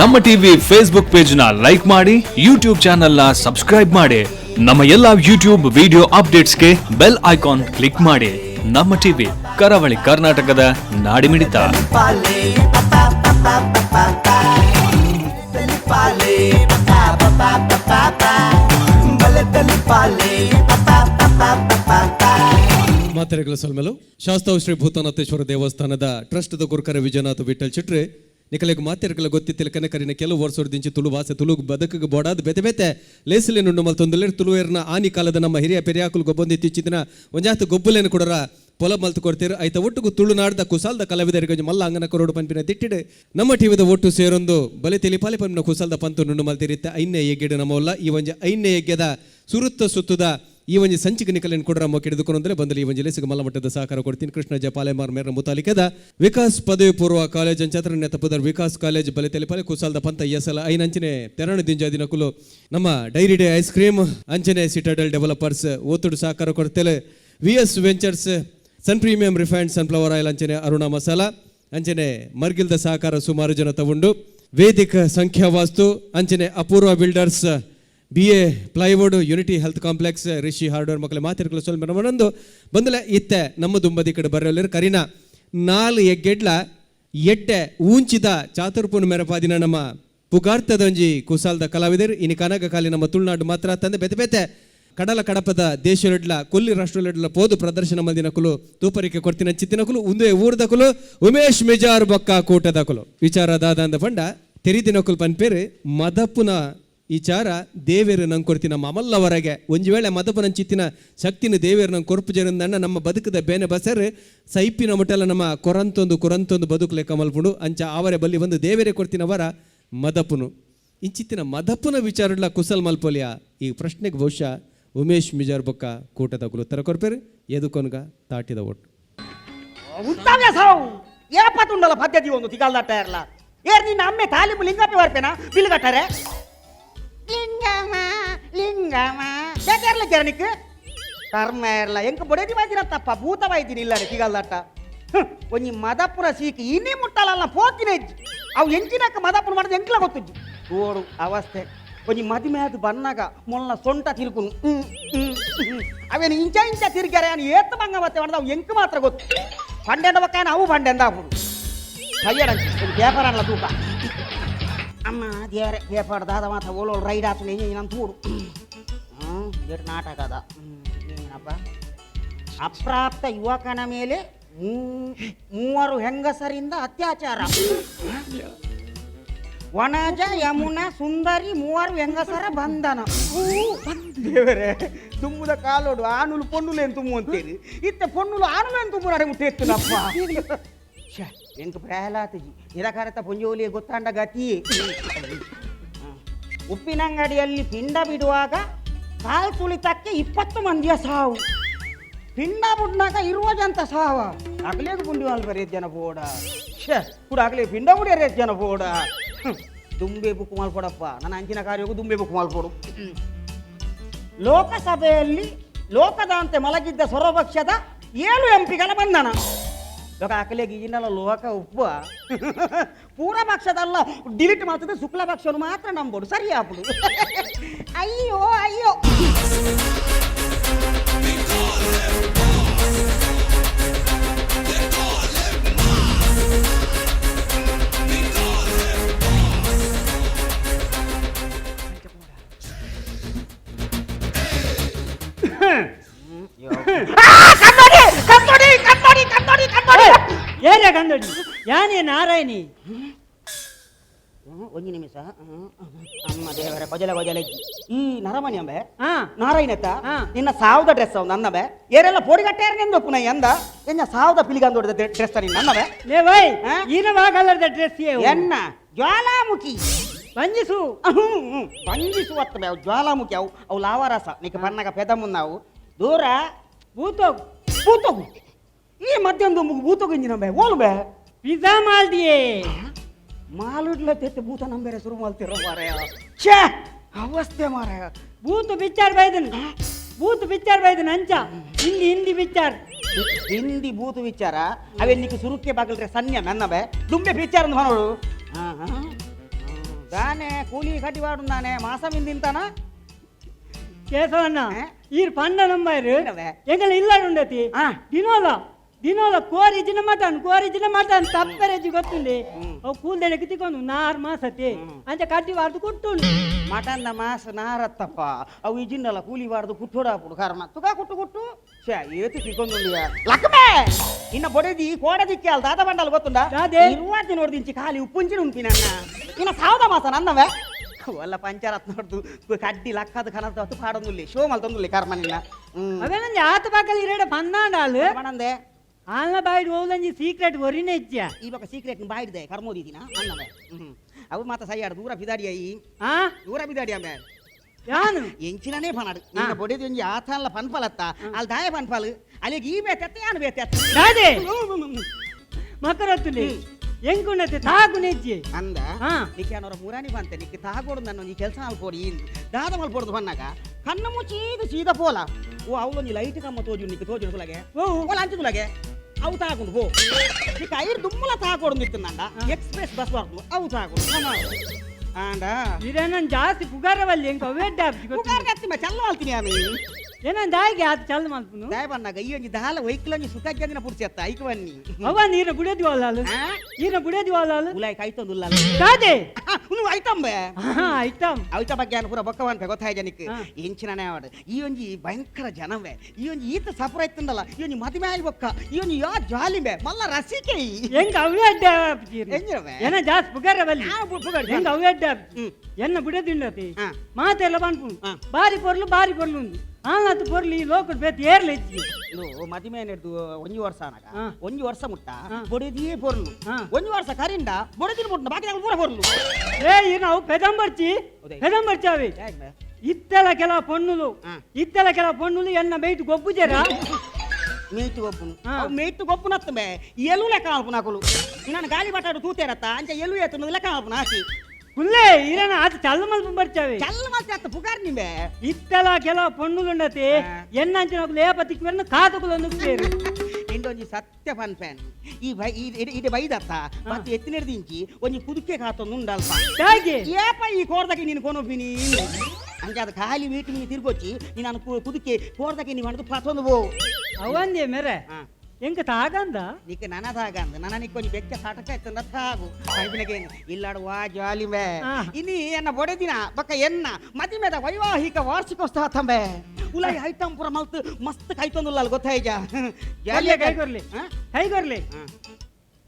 ನಮ್ಮ TV Facebook page ನ like ಮಾಡಿ, ಯೂಟ್ಯೂಬ್ ಚಾನೆಲ್ ನ ಸಬ್ಸ್ಕ್ರೈಬ್ ಮಾಡಿ. ನಮ್ಮ ಎಲ್ಲಾ ಯೂಟ್ಯೂಬ್ ವಿಡಿಯೋ ಅಪ್ಡೇಟ್ಸ್ಗೆ ಬೆಲ್ ಐಕಾನ್ ಕ್ಲಿಕ್ ಮಾಡಿ. ನಮ್ಮ ಟಿವಿ ಕರಾವಳಿ ಕರ್ನಾಟಕದ ನಾಡಿಮಿಡಿತ. ಮಾತೆರೆಗಳ ಸಲ್ಮೆಲು ಶಾಸ್ತಾವ್ ಶ್ರೀ ಭೂತಾನಾಥೇಶ್ವರ ದೇವಸ್ಥಾನದ ಟ್ರಸ್ಟ್ದ ಗುರುಕರ ವಿಜಯನಾಥ ವಿಠಲ್ ಚಿಟ್ರೆ ನಿಕಲೆಗ್ ಮಾತೆರೆಗಳ ಗೊತ್ತಿತ್ತಿಲ್ಲ ಕನಕರಿನ ಕೆಲವು ವರ್ಷದಿಂಚಿ ತುಳು ಭಾಷೆ ತುಳು ಬದುಕಿಗೆ ಬೋಡಾದ ಬೆತೆ ಬೆತೆ ಲೇಸಲೆ ನುಂಡು ಮಲ್ತೊಂದಲೇರು ತುಳುವೇರ್ನ ಆನಿ ಕಾಲದ ನಮ್ಮ ಹಿರಿಯ ಪೆರಿಯಾಕುಲು ಗೊಬ್ಬೊಂದಿ ತಿಚ್ಚಿದಿನ ಒಂಜಾತು ಗೊಬ್ಬಲೇನು ಕೊಡರ ಪೊಲ ಮಲ್ತು ಕೊಡ್ತೀರು ಐತ ಒಟ್ಟಿಗೂ ತುಳುನಾಡ್ದ ಕುಸಾಲ್ದ ಕಲಾವಿದರಿಗೆ ಮಲ್ಲ ಅಂಗನ ಕೊರೋಡು ಪಂಪಿನ ತಿಟ್ಟಿಡೆ ನಮ್ಮ ಟಿವಿದ ಒಟ್ಟು ಸೇರೊಂದು ಬಲೆ ತೆಲಿಪಾಲಿ ಪಂಪಿನ ಕುಸಾಲ್ದ ಪಂತು ನುಂಡು ಮಲ್ತಿರಿತ್ತೆ ಐನ್ನೇ ಎಗ್ಗೆಡು ನಮ್ಮಲ್ಲ ಈ ಒಂಜಿ ಐನ್ನೇ ಎಗ್ಗೆದ ಸುರುತ್ತ ಸುತ್ತದ ಈ ಒಂಜಿ ಸಂಚಿಕೆ ನಿಕಲೇನು ಕೊಡರ ಮೊಕ್ಕೆ ಹಿಡಿದುಕೊಂಡ್ರೆ ಬಂದಲ್ಲಿ ಈ ಒಂಜಿ ಲೇಸಿಗೆ ಮಲ್ಲ ಮಟ್ಟದ ಸಹಕಾರ ಕೊಡ್ತೀನಿ. ಕೃಷ್ಣ ಜಪಾಲೆಮಾರ್ ಮೇರ ಮುತಾಲಿಕೆದ ವಿಕಾಸ್ ಪದವಿ ಪೂರ್ವ ಕಾಲೇಜ್ ಅಂಚಾತ್ರಣ್ಯ ತಪ್ಪದರ್ ವಿಕಾಸ್ ಕಾಲೇಜ್ ಬಲೆ ತೆಲಿಪಾಲಿ ಕುಸಾಲ್ದ ಪಂತ ಎಸಲ ಐನಂಚನೆ ತೆರಣ ದಿಂಜ ದಿನಕುಲು ನಮ್ಮ ಡೈರಿ ಡೇ ಐಸ್ ಕ್ರೀಮ್ ಅಂಚನೆ ಸಿಟಾಡಲ್ ಡೆವಲಪರ್ಸ್ ಒತ್ತುಡು ಸಹಕಾರ ಕೊಡ್ತೇಲೆ. VS ವೆಂಚರ್ಸ್ ಸನ್ ಪ್ರೀಮಿಯಂ ರಿಫೈನ್ಡ್ ಸನ್ಫ್ಲವರ್ ಆಯಿಲ್ ಅಂಚನೆ ಅರುಣ ಮಸಾಲ ಅಂಚನೆ ಮರ್ಗಿಲ್ದ ಸಹಕಾರ ಸುಮಾರು ಜನ ತಗೊಂಡು ವೇದಿಕ ಸಂಖ್ಯಾವಾಸ್ತು ಅಂಚನೆ Apoorva builders BA plywood unity health complex Rishi hardware ಮಕ್ಕಳ ಮಾತಿರ್ಗಳು ಸ್ವಲ್ಪ ನಮ್ಮನೊಂದು ಬಂದಲೆ ಇತ್ತೆ ನಮ್ಮ ದುಂಬದಿ ಕಡೆ ಬರೋಲ್ಲರು ಕರಿನ 4 ಎಗ್ಗೆಡ್ಲ ಎಟ್ಟೆ ಊಂಚಿದ ಚಾತುರ್ಪುನ ಮೆರಪಾದಿನ ನಮ್ಮ ಪುಗಾರ್ತದೊಂಜಿ ಕುಸಾಲ್ದ ಕಲಾವಿದರು ಇನಿ ಕನಕ ಕಾಲಿ ನಮ್ಮ ತುಳುನಾಡು ಮಾತ್ರ ತಂದೆ ಬೆತೆ ಬೆತೆ ಕಡಲ ಕಡಪದ ದೇಶಲೆಡ್ಲ ಕೊಲ್ಲಿ ರಾಷ್ಟ್ರಲೆಡ್ಲ ಪೋದು ಪ್ರದರ್ಶನ ಮಂದಿನಕುಲು ತೂಪರಿಕೆ ಕೊಡ್ತಿನ ಚಿತ್ತಿನಕುಲು ಒಂದೇ ಊರ್ದಕುಲು ಉಮೇಶ್ ಮಿಜಾರ್ ಬೊಕ್ಕ ಕೂಟದಕುಲು ವಿಚಾರದಾದ ಅಂದ ಪಂಡ ತೆರಿದಿನಕುಲು ಪನ್ಪೇರು ಮದಪುನ ವಿಚಾರ ದೇವೇರು ನಂಗೆ ಕೊಡ್ತೀನಿ ನಮ್ಮ ಅಮಲ್ಲವರೆಗೆ ಒಂಜಿ ವೇಳೆ ಮದಪನ ಚಿತ್ತಿನ ಶಕ್ತಿನ ದೇವೇರು ನಂಗೆ ಕೊರ್ಪು ಜರಂದಣ್ಣ ನಮ್ಮ ಬದುಕದ ಬೇನೆ ಬಸರು ಸೈಪಿನ ಮುಟ್ಟೆಲ್ಲ ನಮ್ಮ ಕೊರಂತೊಂದು ಬದುಕು ಲೆಕ್ಕ ಮಲ್ಪುಂಡು ಅಂಚ ಅವರೇ ಬಲ್ಲಿ ಒಂದು ದೇವೇರೇ ಕೊಡ್ತೀನವರ ಮದಪುನು ಇಂಚಿತ್ತಿನ ಮದಪುನ ವಿಚಾರಡ್ಲ ಕುಸಲ್ ಮಲ್ಪೋಲಿಯ ಈ ಪ್ರಶ್ನೆಗೆ ಬಹುಶಃ ಉಮೇಶ್ ಮಿಜಾರ್ ಬೊಕ್ಕ ಕೂಟದ ಕುಲು ಉತ್ತರ ಕೊರ್ಪೇರು ಎದುಕೊನ್ಗ ತಾಟಿದ ಒಟ್ಟು ಏಪತ್ತುಂಡಲ ಪದ್ಧತಿ ಒಂದು ತಿಗಾಲ್ದಾಟ ಇರಲ್ಲ ಏರ್ ನಿನ್ನ ಅಮ್ಮೆ ತಾಲಿಮು ಲಿಂಗಪ್ಪಿ ಬರ್ಪೇನಾ ಬಿಲ್ ಕಟ್ಟಾರೆ ಲಿಂಗಮ ಬೇಕೇರ್ಲ ಜರನಿಕ್ ಕರ್ಮ ಇರಲ್ಲ ಎಂಕ ಬೊಡೆದಿ ಬಾಯ್ದಿರತ್ತಪ್ಪ ಭೂತ ಬಾಯ್ತೀನಿ ಇಲ್ಲ ತಿಗಾಲ್ದಾಟ ಒಂಜಿ ಮದಪುರ ಸೀಕಿ ಇನ್ನೇ ಮುಟ್ಟಲ್ಲ ಪೋತಿನ ಅವು ಎಂಚಿನಕ್ಕ ಮದಪುರ ಮಾಡಿದ ಎಂಕ್ಲ ಗೊತ್ತಜ್ಜಿ ಓಡು ಅವಸ್ಥೆ ಒಂಜಿ ಮದಿಮೆ ಅದು ಬನ್ನಾಗ ಮೊನ್ನ ಸೊಂಟ ತಿರುಗುನು ಅವೇನು ಇಂಚ ತಿರುಗ್ಯಾರೆ ಅವನು ಏತ್ ಬಂಗ ಮತ್ತೆ ಮಾಡಿದ ಅವು ಎಂಕ್ ಮಾತ್ರ ಗೊತ್ತು ಪಂಡೆಂದ ಬಕ್ಕಾಯನ ಅವು ಪಂಡೆಂದ ಆಗ್ಬಿಡು ಕಯ್ಯಡ ಪೇಪರ್ ಅಲ್ಲ ತೂಕ ಅಮ್ಮ ದೇವರೇ ಪೇಪರ್ ದಾದ ಮಾತ್ರ ಓಳೋಳು ರೈಡ್ ಆತು ನಾನು ತೂಡು ಎಷ್ಟು ನಾಟಕ ಅದ ಏನಪ್ಪ ಅಪ್ರಾಪ್ತ ಯುವಕನ ಮೇಲೆ 3 ಹೆಂಗಸರಿಂದ ಅತ್ಯಾಚಾರ. ವನಜ ಯಮುನಾ ಸುಂದರಿ 3 ಹೆಂಗಸರ ಬಂಧನ. ದೇವರೇ ತುಂಬುದ ಕಾಲೋಡು ಆನುಲು ಪೊನ್ನುಲೇನು ತುಂಬು ಅಂತೇಳಿ ಇತ್ತ ಪೊನ್ನುಲು ಆನುಲೇನು ತುಂಬು ನಡೆ ಮುಟ್ಟೆತ್ತುನಪ್ಪ ಎಂಕ ಪ್ರಹ್ಲಾದಜಿ ನಿರಾಕಾರತ ಪೊಂಜೋಲಿಯ ಗೊತ್ತಾಂಡ ಗತಿ. ಉಪ್ಪಿನಂಗಡಿಯಲ್ಲಿ ಪಿಂಡ ಬಿಡುವಾಗ ಕಾಲು ತುಳಿತಕ್ಕೆ 20 ಮಂದಿಯ ಸಾವು. ಪಿಂಡ ಬುಡ್ನಾಗ ಇರುವ ಜಂತ ಸಾವ ಆಗ್ಲೇಗ ಬುಂಡಿ ಮಲ್ಬರಿ ಜನ ಬೋಡ ಕೂಡ ಆಗ್ಲೇ ಪಿಂಡ ಬುಡಿಯರೇ ಜನ ಬೋಡ ದುಂಬೆ ಬುಕ್ ಮಾಡ್ಕೊಡಪ್ಪ ನನ್ನ ಅಂಚಿನ ಕಾರ್ಯಕ್ಕೂ ದುಂಬೆ ಬುಕ್ ಮಾಡ್ಕೊಡು. ಲೋಕಸಭೆಯಲ್ಲಿ ಲೋಕದಂತೆ ಮಲಗಿದ್ದ ಸ್ವರಪಕ್ಷದ 7 ಎಂಪಿಗಳ ಬಂಧನ. ಆಕಲೆಗೆ ಈಗಿನಲ್ಲ ಲೋಕ ಉಪ್ಪ ಪೂರ ಪಕ್ಷದಲ್ಲ ಡಿಲೀಟ್ ಮಾಡ್ತದೆ ಶುಕ್ಲ ಪಕ್ಷವನ್ನು ಮಾತ್ರ ನಂಬೋದು ಸರಿ ಆಗ್ಬಿಡು. ಅಯ್ಯೋ ಅಯ್ಯೋ ಏನೇ ಕಂದೋಡಿ ಯಾನೇ ನಾರಾಯಣಿ ಒಂಜಿ ನಿಮಿಷ ಅಮ್ಮ ದೇವರ ಕೊಜಲ ಈ ನರಮಣಿ ಅಂಬೆ ನಾರಾಯಣತ್ತ ನಿನ್ನ ಸಾವದ ಡ್ರೆಸ್ ಅವ್ ನನ್ನಬೆ ಏರೆಲ್ಲ ಪೋಡಿಗಟ್ಟೇರ ನಿಂದು ಪುನಃ ಎಂದ ಎನ್ನ ಸಾವದ ಪಿಲಿಗಂದು ಹೊಡೆದ ಡ್ರೆಸ್ ನೀನು ನನ್ನಬೆ ಲೇ ವೈ ಈನವಾ ಕಲರ್ದ ಡ್ರೆಸ್ ಎನ್ನ ಜ್ವಾಲಾಮುಖಿ ಬಂಜಿಸು ಬಂಜಿಸುವತ್ತ ಬೆ ಜ್ವಾಲಾಮುಖಿ ಅವು ಲಾವಾರಸ ನಿಕ ಬಣ್ಣಗ ಪೆದಮುನ್ನ ಅವು ದೂರ ಬೂತೋಗು ಈ ಮಧ್ಯಾಹ್ನ ಬೂತೋಗಿಂಜಿನ ಬೆ ಓಲು ಬೆ ಪಿಜ್ಜಾ ಮಾಲ್ದಿಯೇ ಮಾಲುಡ್ಲ ತೆತ್ತೆ ಭೂತ ನಂಬೇರೆ ಶುರು ಮಾಡ್ತಿರೋ ಮಾರಾಯ ಛೇ ಅವಸ್ಥೆ ಮಾರಾಯ ಭೂತ ಬಿಚ್ಚಾರ್ ಬೈದನ್ ಅಂಚ ಹಿಂದಿ ಬಿಚ್ಚಾರ್ ಹಿಂದಿ ಭೂತ ವಿಚಾರ ಅವೆಲ್ಲಿಗೆ ಸುರುಕ್ಕೆ ಬಾಗಲ್ರೆ ಸನ್ಯ ನನ್ನಬೆ ದುಂಬೆ ವಿಚಾರ ನೋಡು దానే కూలీ కట్టి వాడుందానే మాసం ఇంతింతానా కేశవన్న ఆ? ఈ పండ నంబారు ಏನವೆ? ಎಂಗಲ ಇಲ್ಲಾಡು ఉండేది ఆ. ದಿನೋಲ ಕೋರಿಜಿನ ಮಟನ್ ತಪ್ಪರೆಜ್ಜಿ ಗೊತ್ತುಂಡಿ ಅವು ಕೂಲ್ದೆಲೆ ಕಿತ್ತಿಕೊಂಡು 6 ಮಾಸತಿ ಅಂತ ಕಟ್ಟಿ ವಾರ್ದು ಕೊಟ್ಟುಂಡು మటన్ మాస నారత్తప్ప అవి ఇజిన్నల కూలి వాడదు కుట్టుడాపుడు కర్మ తుగా కుట్టు ఛే ఏతి కికొందుంది లక్కమే ఇన్న బొడేది కోడ దిక్కాలి తాత బండలు గొత్తుండా రాదే. ఇరువాతి నోడిదించి ఖాళీ ఉప్పుంచి ఉంపినన్న ఇన్న సావద మాస నన్నవే వల్ల పంచరత్న ನೋಡ್ದು ಕಡ್ಡಿ ಲಕ್ಕದ ಕನದ ಹೊತ್ತು ಪಾಡೊಂದುಲ್ಲಿ ಶೋಮಲ್ ತಂದುಲ್ಲಿ ಕರ್ಮ ನಿನ್ನ ಅವೇನಂಜಿ ಆತ ಪಕ್ಕಲ್ ಇರೇಡ ಪನ್ನಾಂಡಾಳು ಬಣಂದೆ ಆಲ್ನ ಬಾಯ್ಡು ಓಲಂಜಿ ಸೀಕ್ರೆಟ್ ಒರಿನೆ ಇಜ್ಜ ಈ ಬಕ ಸೀಕ್ರೆಟ್ ಬಾಯಿಡ್ದೆ ಕರ್ಮೋದಿದಿನ ಅನ್ನವೇ ಅವು ಮಾತ ಸೈಯಾಡು ದೂರ ಬಿದಾಡಿ ಅಯ್ಯಿ ಆ ದೂರ ಬಿದಾಡಿ ಆಮೆ ಯಾನು ಎಂಚಿನನೇ ಪನಾಡು ನಿನ್ನ ಬೊಡೆದು ಒಂಜಿ ಆತನ್ಲ ಪನ್ಪಲತ್ತ ಅಲ್ಲಿ ದಾಯ ಪನ್ಪಲು ಅಲ್ಲಿಗೆ ಈ ಬೇತೆತ್ತ ಯಾನು ಬೇತೆತ್ತ ರಾಜೆ ಮಕರತ್ತುಲಿ ಎಂಕುಂಡತೆ ತಾಗು ನೆಜ್ಜಿ ಅಂದ ಹಾ. ನಿಕ್ಕೆ ಅವರ ಮುರಾನಿ ಬಂತೆ ನಿಕ್ಕೆ ತಾಗೋಡು ನನ್ನ ಈ ಕೆಲಸ ಅಲ್ಪೋಡಿ ದಾದ ಮಲ್ಪೋಡ್ದು ಬನ್ನಾಗ ಕಣ್ಣು ಮುಚ್ಚೀದು ಸೀದ ಪೋಲ ಓ ಅವಳೊಂದು ಲೈಟ್ ಕಮ್ಮ ತೋಜು ನಿಕ್ಕೆ ತೋಜು ತುಲಗೆ ಓ ಓಲ ಅಂಚುಲಗೆ ಅವು ತಾಕೊಂಡು ಹೋ ನಿಕ್ಕೆ ಐರು ದುಮ್ಮಲ ತಾಗೋಡು ನಿತ್ತಂದ ಎಕ್ಸ್ಪ್ರೆಸ್ ಬಸ್ ಬರ್ತು ಅವು ತಾಗೋಡು ಆಂಡ ಇದೇನನ್ ಜಾಸ್ತಿ ಪುಗಾರವಲ್ಲಿ ಎಂಕ ಅವೇಡ್ಡ ಉಗಾರ್ಗೆ ಹತ್ತಿಮ ಚಲ್ಲ ಮಾಡ್ತೀನಿ ಆಮಿ ಏನನ್ ದಾಯಿಗೆ ಆತ ಚಲ್ ಮಲ್ಪುನು ದಯ ಬನ್ನಾಗ ಈ ಒಂಜಿ ದಾಲ ವೈಕ್ಲೊಂಜಿ ಸುಖಜ್ಜಂದಿನ ಪುಡ್ಸೆತ್ತ ಐಕ್ ಬನ್ನಿ ಅವ ನೀರ ಬುಡದಿ ವಾಲಾಲು ಈರ ಬುಡದಿ ವಾಲಾಲು ಉಲಾಯ್ ಕೈತೊಂದುಲ್ಲ ಕಾದೆ నువ్వు అయితంబే ಐತಮ್ ಅವಿತ ಬಗ್ಗೆ ಪೂರ ಬೊಕ್ಕವನ್ಪೆ ಗೊತ್ತಾಯ ಜನಕ್ಕೆ ಹಾ. ಎಂಚಿನನೇ ಆವಡು ಈ ಒಂಜಿ ಭಯಂಕರ ಜನವೇ ಈ ಒಂಜಿ ಈತ ಸಪುರ ಇತ್ತಂದಲ್ಲ ಈ ಒಂಜಿ ಮದುವೆ ಆಗಿ ಬೊಕ್ಕ ಈ ಒಂಜಿ ಯಾ ಜಾಲಿಬೆ ಮಲ್ಲ ರಸಿಕೆ ಎಂಕ ಅವೇಡ್ಡ ಎಂಜಿರವೆ ಏನ ಜಾಸ್ತಿ ಪುಗಾರವಲ್ಲಿ ಎಂಕ ಅವೇಡ್ಡ ಹ್ಮ್. ಎನ್ನ ಬುಡದಿಂಡತಿ ಹಾ. ಮಾತೆಲ್ಲ ಪನ್ಪುನು ಹಾ. ಬಾರಿ ಪೊರ್ಲು ಉಂದು ಆನತ್ತು ಪೊರ್ಲು ಈ ಲೋಕಡ್ ಬೇತ್ ಏರ್ಲ ಇಜ್ಜಿ ಮದುವೆ ನೆಡ್ದು ಒಂಜಿ ವರ್ಷ ಅನಗ ಹಾ. ಒಂಜಿ ವರ್ಷ ಮುಟ್ಟ ಹಾ. ಬೊಡೆದಿಯೇ ಪೊರ್ಲು ಹಾ. ಒಂಜಿ ವರ್ಷ ಕರಿಂದ ಬೊಡೆದಿನ ಮುಟ್ಟ ಬಾಕಿ ನಾವು ಪೂರ ಪೊರ್ಲು ಏ ಈ ನಾವು ಪೆದಂಬರ್ಚಿ ಹೌದೇ? ಪೆದಂಬರ್ಚಿ ಅವಿ ಯಾಕೆ ಇತ್ತೆಲ ಕೆಲ ಪೊಣ್ಣುಲು ಹಾ. ಇತ್ತೆಲ ಕೆಲ ಪೊಣ್ಣುಲು ಎನ್ನ ಬೈಟ್ ಗೊಬ್ಬುಜರ ಮೇಯ್ತು ಗೊಪ್ಪುನು ಹಾ. ಅವು ಮೇಯ್ತು ಗೊಪ್ಪುನತ್ತಂಬೆ ಎಲು ಲೆಕ್ಕ ಅಲ್ಪುನ ಹಾಕಲು ನಾನು ಗಾಳಿ ಬಾಟಾಡು ತೂತೇರತ್ತ ಅಂಚ ಎಲು ಎತ್ತು ಲೆಕ್ಕ ಅಲ್ಪುನ ಹಾಕಿ ಕುಲ್ಲೇ ಇರನ ಆತ ಚಲ್ಲ ಮಲ್ಪ ಬರ್ಚಾವೆ ಚಲ್ಲ ಮತ್ತೆ ಅತ್ತ ಪುಗಾರ್ ನಿಂಬೆ ಇತ್ತೆಲ ಕೆಲ ಪೊಣ್ಣುలుండತಿ ಹಾ. ಎನ್ನಂಚಿನ ಲೇಪತಿಕ್ವೆನ್ನ ಕಾತುಕುಲೊಂದು ಸೇರು ಇಂಡೊಂಜಿ ಸತ್ಯ ಪನ್ಪೆನ್ ಈ ಬೈದತ್ತ ಮತ್ತೆ ಎತ್ತಿನಿಡ್ದಿಂಚಿ ಒಂಜಿ ಕುದುಕೆ ಕಾತೊಂದು ಉಂಡಲ್ಪ ಹೇಗೆ ಏಪ ಈ ಕೋರ್ದಕ್ಕೆ ನೀನು ಕೊನೊಪ್ಪಿನಿ ಅಂಚೆ ಅದು ಖಾಲಿ ವೀಟು ನೀನು ತಿರ್ಗೊಚ್ಚಿ ನೀನು ಕುದುಕೆ ಕೋರ್ದಕ್ಕೆ ನೀವು ಮಾಡಿದು ಪತ್ತೊಂದು ಬೋ ಅವಂದೇ ಮೇರೆ ಎಂಕ ತಾಗಂದ ನಿಕ್ಕೆ ನನದಾಗ ಅಂದ ನನ್ನ ನಿಕ್ಕೊಂಜಿ ಬೆಕ್ಕ ಸಾಟಕ ಎತ್ತಂದ ತಾಗು ಪೈಪಿನಗೆ ಇಲ್ಲಾಡುವ ಜಾಲಿಮೆ ಹಾ. ಇನಿ ಎನ್ನ ಬೊಡೆದಿನ ಬಕ್ಕ ಎನ್ನ ಮದಿಮೆದ ವೈವಾಹಿಕ ವಾರ್ಷಿಕೋತ್ಸವ ತಂಬೆ ಉಲಾಯಿ ಐಟಮ್ ಪುರ ಮಲ್ತ್ ಮಸ್ತ್ ಕೈತೊಂದುಲ್ಲ ಅಲ್ಲಿ ಗೊತ್ತಾಯ್ಜ ಕೈಗೊರ್ಲಿ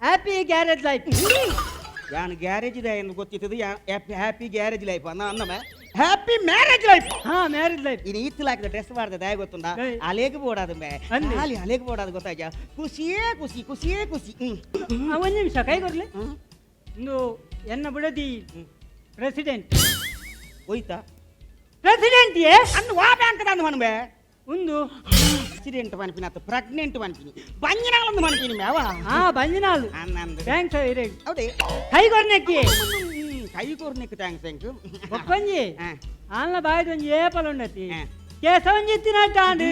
ಹ್ಯಾಪಿ ಗ್ಯಾರೇಜ್ ಲೈಫ್ ಯಾನ್ ಗ್ಯಾರೇಜ್ ಇದೆ ಎಂದು ಗೊತ್ತಿತ್ತು ಹ್ಯಾಪಿ ಗ್ಯಾರೇಜ್ ಲೈಫ್ ಅನ್ನಮೆ ಹ್ಯಾಪಿ ಮ್ಯಾರೇಜ್ ಲೈಫ್ ಹಾ ಮ್ಯಾರೇಜ್ ಲೈಫ್ ಇನ್ನು ಇತ್ತು ಹಾಕಿದ ಡ್ರೆಸ್ ಮಾಡಿದೆ ದಯ ಗೊತ್ತುಂಡ ಏಯ್. ಅಲೆಗೆ ಬೋಡಾದ ಮೇ ಅಂದೆ. ಖಾಲಿ ಅಲೆಗೆ ಬೋಡಾದ ಗೊತ್ತಾಯ್ಜ ಖುಷಿಯೇ ಖುಷಿ ಒಂದು ನಿಮಿಷ ಕೈಗೊರ್ಲಿ ಒಂದು ಎನ್ನ ಬುಡದಿ ಪ್ರೆಸಿಡೆಂಟ್ ಹೋಯ್ತಾ ಪ್ರೆಸಿಡೆಂಟ್ ಅನ್ನು ವಾ ಬ್ಯಾಂಕ್ ಅಂದ ಮನ್ಬೆ ಒಂದು ಆಕ್ಸಿಡೆಂಟ್ ಮನ್ಪಿನ ಅತ್ತ ಪ್ರೆಗ್ನೆಂಟ್ ಮನ್ಪಿನಿ ಬಂಜಿನಾಳೊಂದು ಮನ್ಪಿನಿ ಮೇವ ಹಾ ಬಂಜಿನಾಳು ಅನ್ನಂದು ಥ್ಯಾಂಕ್ಸ್ ಇರೇ ಹೌದೇ ಕೈಗೊರ್ನೆಕ್ಕಿ ಕೈ ಕೋರ್ನಿಕ್ ಥ್ಯಾಂಕ್ಸ್ ಒಕ್ಕೊಂಜಿ ಆನ್ಲ ಬಾಯ್ದು ಒಂಜಿ ಏಪಲ್ ಉಂಡತಿ ಹಾ. ಕೇಸವಂಜಿತ್ತಿನಟ್ಟಾಂಡು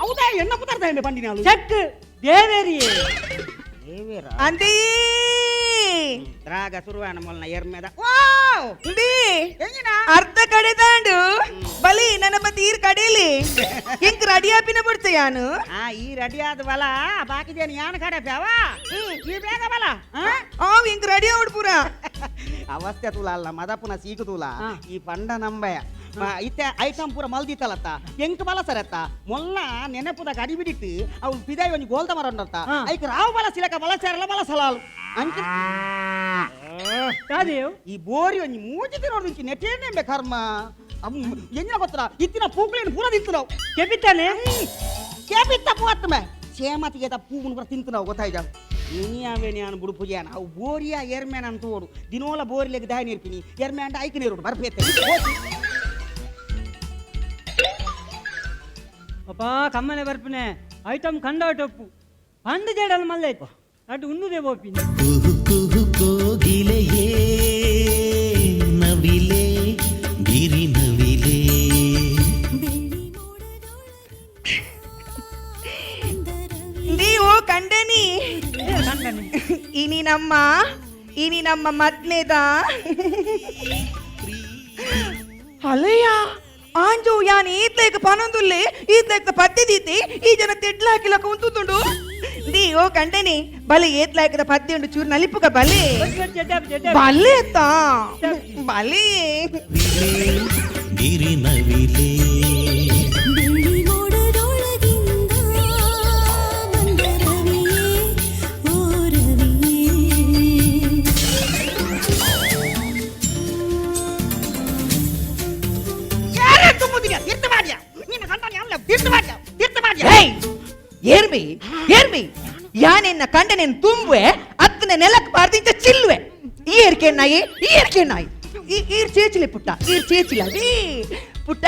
ಹೌದಾ ಎಣ್ಣ ಕುತಾರ್ದ ಹೆಂಡೆ ಬಂದಿನಾಳು ಚೆಕ್ ದೇವೇರಿ ದೇವೇರ ಅಂದಿ ರಾಗ ಸುರುವಾನ ಮೊಲ್ನ ಎರ್ಮೆದ ಅಂದಿ ಅರ್ಧ ಕಡೆದಾಂಡು ಬಲಿ ನನ್ನ ಮತ್ತೆ ಈರ್ ಕಡೀಲಿ ಹಿಂಗ್ ರೆಡಿ ಆಪಿನ ಬಿಡ್ತೀಯಾನು ಈ ರೆಡಿ ಆದ ಬಲ ಬಾಕಿದೇನು ಯಾನ್ ಕಡೆ ಪ್ಯಾವ ಈ ಬೇಗ ಬಲ ಅವ್ ಹಿಂಗ್ ರೆಡಿ ಆವ್ಡ್ ಪೂರ ಅವಸ್ಥೆ ತುಲ ಅಲ್ಲ ಮದಪುನ ಸೀಕು ತುಲ ಈ ಪಂಡ ನಂಬಯ ಇತ್ತೆ ಐಟಮ್ ಪೂರ ಮಲ್ದಿತ್ತಲತ್ತ ಎಂಕ್ ಬಲ ಸರತ್ತ ಮೊಲ್ಲ ನೆನಪುದ ಗಡಿ ಬಿಡಿಟ್ಟು ಅವು ಪಿದಾಯಿ ಒಂಜಿ ಗೋಲ್ದ ಮರ ಉಂಡತ್ತ ಐಕ್ ರಾವ್ ಬಲ ಸಿಲಕ ಬಲ ಸೇರಲ್ಲ ಬಲ ಸಲಾಲು ಅಂಚೆ ಯಾದೇವ್ ಈ ಬೋರಿ ಒಂಜಿ ಮೂಜಿತಿ ನೋಡಿಂಚಿ ನೆಟ್ಟೇನೆ ಕರ್ಮ ಎಂಜಿನ ಗೊತ್ತರ ಇತ್ತಿನ ಪೂಕ್ಲೇನು ಪೂರ ತಿಂತು ನಾವು ಕೆಪಿತಾನೆ ಕೇಪಿತ್ತ ಪೂವತ್ತಮೆ ಸೇಮತಿಗೆ ಪೂಗುನು ಪೂರ ತಿಂತು ನಾವು ಗೊತ್ತಾಯ್ತ ನೀಯಾವೇ ನಾನು ಬುಡು ಪೂಜೆನ ಅವು ಬೋರಿಯ ಎರ್ಮೆನ ಅಂತ ಓಡು ದಿನೋಲ ಬೋರಿಲೆಗೆ ದಾಯ ನೀರ್ಪಿನಿ ಎರ್ಮೆ ಅಂಟ ಐಕ ನೀರು ಬರ್ಬೇತೆ ಅಪ್ಪ ಕಮ್ಮನೆ ಬರ್ಪನೆ ಐಟಮ್ ಕಂಡಾಟೊಪ್ಪು ಪಂಡು ಜೇಡಲ್ ಮಲ್ಲಾಯ್ತು ಅಟ್ಟು ಉಣ್ಣುದೇ ಬೋಪಿನಿ ಕುಹು ಕುಹು ಕೋಗಿಲೆಯೇ ನವಿಲೆ ಗಿರಿ ನವಿಲೆ ನೀವು ಕಂಡನಿ ಕಂಡನೆ ಇನಿ ನಮ್ಮ ಇನಿ ನಮ್ಮ ಮದ್ನೆದ ಅಲ್ಲಯ್ಯ ಆಂಜು ಯಾನ್ ಈತ್ಲೈಕ ಪನೊಂದುಲ್ಲೆ ಈತ್ಲೈಕ ಪದ್ಯದೀತಿ ಈ ಜನ ತಿಡ್ಲಾಕಿಲ್ಲ ಕುಂತುಂಡು ದಿ ಓ ಕಂಡನಿ ಬಲೆ ಏತ್ಲಾಯ್ಕದ ಪದ್ಯ ಉಂಡು ಚೂರು ನಲಿಪುಗ ಬಲೆ ಬಲೆ ಅತ್ತ ಬಲೆ ಗಿರಿ ನವಿಲೆ ಬೆಳ್ಳಿ ಮೋಡದೊಳಗಿಂದ ಬಂದ ರವಿಯೇ ಓ ರವಿಯೇ ಯಾರೇ ತುಂಬುದಿಲ್ಲ ತೀರ್ಥ ಮಾಡ್ಯ ನಿನ್ನ ಗಂಡನ ಯಾವಲ್ಲ ತೀರ್ಥ ಮಾಡ್ಯ ಹೇಯ್ ಏರ್ಬಿ ಯಾನೆನ್ನ ಕಂಡನೆನ್ ತುಂಬುವೆ ಅತ್ತನ ನೆಲಕ್ ಬಾರ್ದಿಂಚ ಚಿಲ್ವೆ ಈ ಏರ್ಕೆ ನಾಯಿ ಈರ್ ಚೇಚಿಲೆ ಪುಟ್ಟ ಈರ್ ಚೇಚಿಲವೇ ಪುಟ್ಟ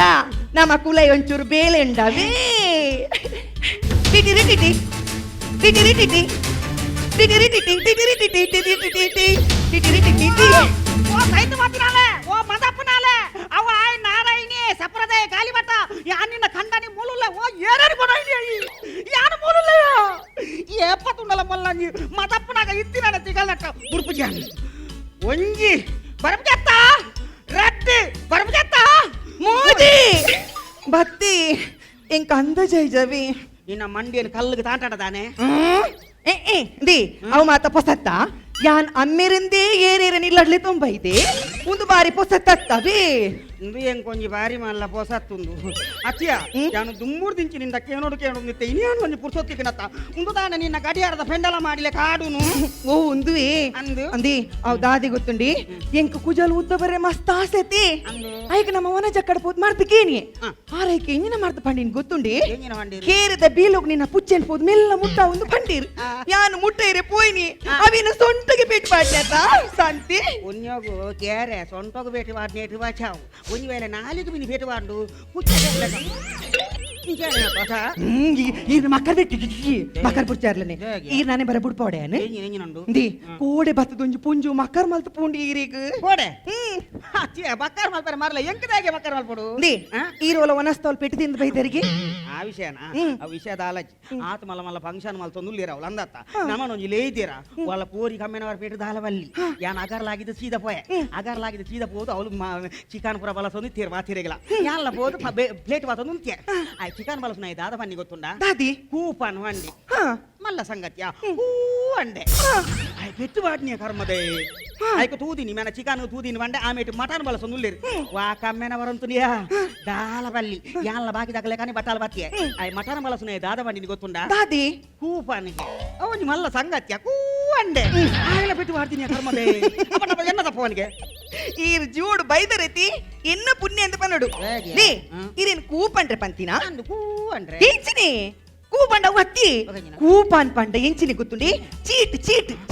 ನಮ್ಮ ಕುಲೈ ಒಂಚೂರು ಬೇಲೆ ಉಂಡವೇ ಟಿಟಿರಿ ಟಿಟಿ ಟಿಟಿರಿ ಟಿಟಿ ಟಿಟಿರಿ ಟಿಟಿ ಟಿಟಿರಿ ಟಿಟಿ ಟಿಟಿರಿ ಟಿಟಿ ಟಿಟಿರಿ ಟಿಟಿ ಓ ಸೈತ ಮಾತಿನಾಲೆ ಓ ಮದಪ್ಪನಾಲೆ ಅವ ಆಯ್ ನಾರಾಯಣಿ ಸಪ್ರದಾಯ ಗಾಲಿಬಟ್ಟ ಯಾನಿನ ಖಂಡನಿ ಮೂಲುಲ್ಲ ಓ ಏನೇನು ಕೊಡೈನಿ ಯಾನು ಮೂಲುಲ್ಲ ಏಪತ್ತುಂಡಲ ಮಲ್ಲಂಗಿ ಮದಪ್ಪನಾಗ ಇತ್ತಿನ ತಿಗಲಕ್ಕ ಬುರ್ಪುಜಾನಿ ಒಂಜಿ ಬರಬ್ಜತ್ತ ರಟ್ಟಿ ಬರಬ್ಜತ್ತ ಮೋದಿ ಬತ್ತಿ ಇಂಕ ಅಂದ ಜೈ ಜವಿ ನಿನ್ನ ಮಂಡಿಯನ್ನು ಕಲ್ಲಿಗೆ ತಾಟಾಡದಾನೆ ದಿ ಅವು ಮಾತ ಪೊಸತ್ತ ಯಾನ್ ಅಮ್ಮೆರಿಂದೇ ಏರೇರ ನಿಲ್ಲಡ್ಲಿ ತುಂಬೈತೆ ಒಂದು ಬಾರಿ ಪೊಸತ್ತವೇ ಇಂದು ಹೆಂಗ್ ಕೊಂಜಿ ಬಾರಿ ಮಲ್ಲ ಪೋಸತ್ತುಂದು ಅತ್ತಿಯ ನಾನು ದುಮ್ಮೂರ್ ದಿಂಚಿನಿಂದ ಕೇಳೋಡು ನಿತ್ತೆ ಇನ್ನೇನು ಒಂದು ಪುರ್ಸೊತ್ತಿನತ್ತ ಒಂದು ತಾನ ನಿನ್ನ ಗಡಿಯಾರದ ಪೆಂಡಲ ಮಾಡಿಲೆ ಕಾಡುನು ಓ ಒಂದುವೆ ಅಂದು ಅಂದಿ ಅವ್ ದಾದಿ ಗೊತ್ತುಂಡಿ ಎಂಕ ಕುಜಲ್ ಉದ್ದ ಬರೆ ಮಸ್ತ್ ಆಸೆತಿ ಐಕ ನಮ್ಮ ವನ ಜಕ್ಕಡ ಪೋದ್ ಮಾಡ್ಬೇಕೇನಿ ಆರೈಕೆ ಇಂಜಿನ ಮಾಡ್ತ ಪಂಡಿನ್ ಗೊತ್ತುಂಡಿ ಎಂಗಿನ ಮಂಡಿ ಕೇರದ ಬೀಲೋಗ್ ನಿನ್ನ ಪುಚ್ಚೆನ್ ಪೋದ್ ಮೆಲ್ಲ ಮುಟ್ಟ ಒಂದು ಪಂಡೀರ್ ಯಾನು ಮುಟ್ಟೈರೆ ಪೋಯ್ನಿ ಅವಿನ ಸೊಂಟಗೆ ಪೇಟ್ ಮಾಡ್ಲತ್ತ ಶಾಂತಿ ಉನ್ಯೋಗು ಕೇರೆ ಸೊಂಟೋಗು ಬೇಟಿ ವಾಡ್ ನೇಟಿ ವಾಚಾವು ಒಂಜಿ ವೇಳೆ ನಾಲಿಗೆ ಬಿನಿ ಬೇಟಿ ವಾಡು ಈರ್ ಮಕ್ಕರ್ ಬಿಟ್ಟು ಮಕ್ಕರ್ ಪುಡ್ಚಾರ್ಲನೆ ಈರ್ ನಾನೇ ಬರ ಬುಡ್ಪೋಡೆ ಎಂಗಿನಂಡು ದಿ ಕೋಡೆ ಬತ್ತದೊಂಜು ಪುಂಜು ಮಕ್ಕರ್ ಮಲ್ತ ಪೂಂಡಿ ಈರೀಗ ಕೋಡೆ ಅತ್ತಿಯ ಬಕ್ಕಾರ್ ಮಲ್ಪರೆ ಮಾರ್ಲ ಎಂಕದಾಗೆ ಬಕ್ಕಾರ್ ಮಲ್ಪಡು ದಿ ಈರೋಲ ವನಸ್ತೋಲ್ ಪೆಟ್ಟಿದಿಂದ ಬೈದರಿಗೆ ಆ ವಿಷಯನಾ ಆ ವಿಷಯದ ಆಲಜಿ ಆತ ಮಲ್ಲ ಮಲ್ಲ ಫಂಕ್ಷನ್ ಮಲ್ತೊಂದುಲ್ಲೇರ ಅವಳು ಅಂದತ್ತ ನಮ್ಮನೊಂಜಿ ಲೇಯ್ತೀರ వాళ్ళ ಕೋರಿ ಕಮ್ಮೆನವರ ಪೇಟ ದಾಲವಲ್ಲಿ ಯಾನ್ ಅಗರ್ಲಾಗಿದ್ದು ಸೀದ ಪೋಯೆ ಅಗರ್ಲಾಗಿದ್ದು ಸೀದ ಪೋದು ಅವಳು ಚಿಕನ್ ಪುರ ಬಲಸೊಂದು ತೀರ್ ಮಾತಿರಗಿಲ್ಲ ಯಾನ್ಲ ಪೋದು ಪ್ಲೇಟ್ ಬಾತೊಂದು ಉಂತ್ಯ ಆ ಚಿಕನ್ ಬಲಸು ನೈ ದಾದ ಪನ್ನಿ ಗೊತ್ತುಂಡ ದಾದಿ ಕೂಪನ್ ವಂಡಿ ಮಲ್ಲ ಸಂಗತ್ಯ ಹೂ ಅಂಡೆ ಆಯ್ ಪೆಟ್ಟು ಬಾಡ್ನಿಯ ಕರ್ಮದೆ ಆಯ್ಕೆ ತೂದಿನಿ ಮೇನ ಚಿಕನ್ ತೂದಿನಿ ಬಂಡೆ ಆಮೇಲೆ ಮಟನ್ ಬಲಸೊಂದು ಉಲ್ಲೇರಿ ವಾ ಕಮ್ಮೆನವರಂತು ನಿಯ ದಾಲವಲ್ಲಿ ಯಾನ್ಲ ಬಾಕಿದಾಗಲೇ ಕಾನಿ ಬಟ್ಟಾಲ ಬತ್ತಿಯೆ ಆಯ್ ಮಟನ್ ಬಲಸು ನೈ ದಾದ ಪನ್ನಿ ಗೊತ್ತುಂಡ ದಾದಿ ಕೂಪನಿಗೆ ಅವನಿ ಮಲ್ಲ ಸಂಗತ್ಯ ಕೂ ಅಂಡೆ ಆಯ್ಲ ಪೆಟ್ಟು ಬಾಡ್ತೀನಿ ಕರ್ಮದೆ ಅಪ್ಪ ಎನ್ನ ತಪ್ಪವನಿಗೆ ಈರ್ ಜೂಡ್ ಬೈದರತಿ ಎನ್ನ ಪುಣ್ಯ ಅಂತ ಪನ್ನಡು ಹೇಗೆ? ದಿ ಇರೇನ್ ಕೂಪಂಡ್ರೆ ಪಂತಿನ ಅಂದು ಕೂ ಅಂದ್ರೆ ಎಂಚಿನಿ ಕೂಪಂಡ ಒತ್ತಿ ಒಗಂಜಿನ. ಕೂಪನ್ ಪಂಡ ಎಂಚಿನಿ ಗೊತ್ತುಂಡಿ ಚೀಟ್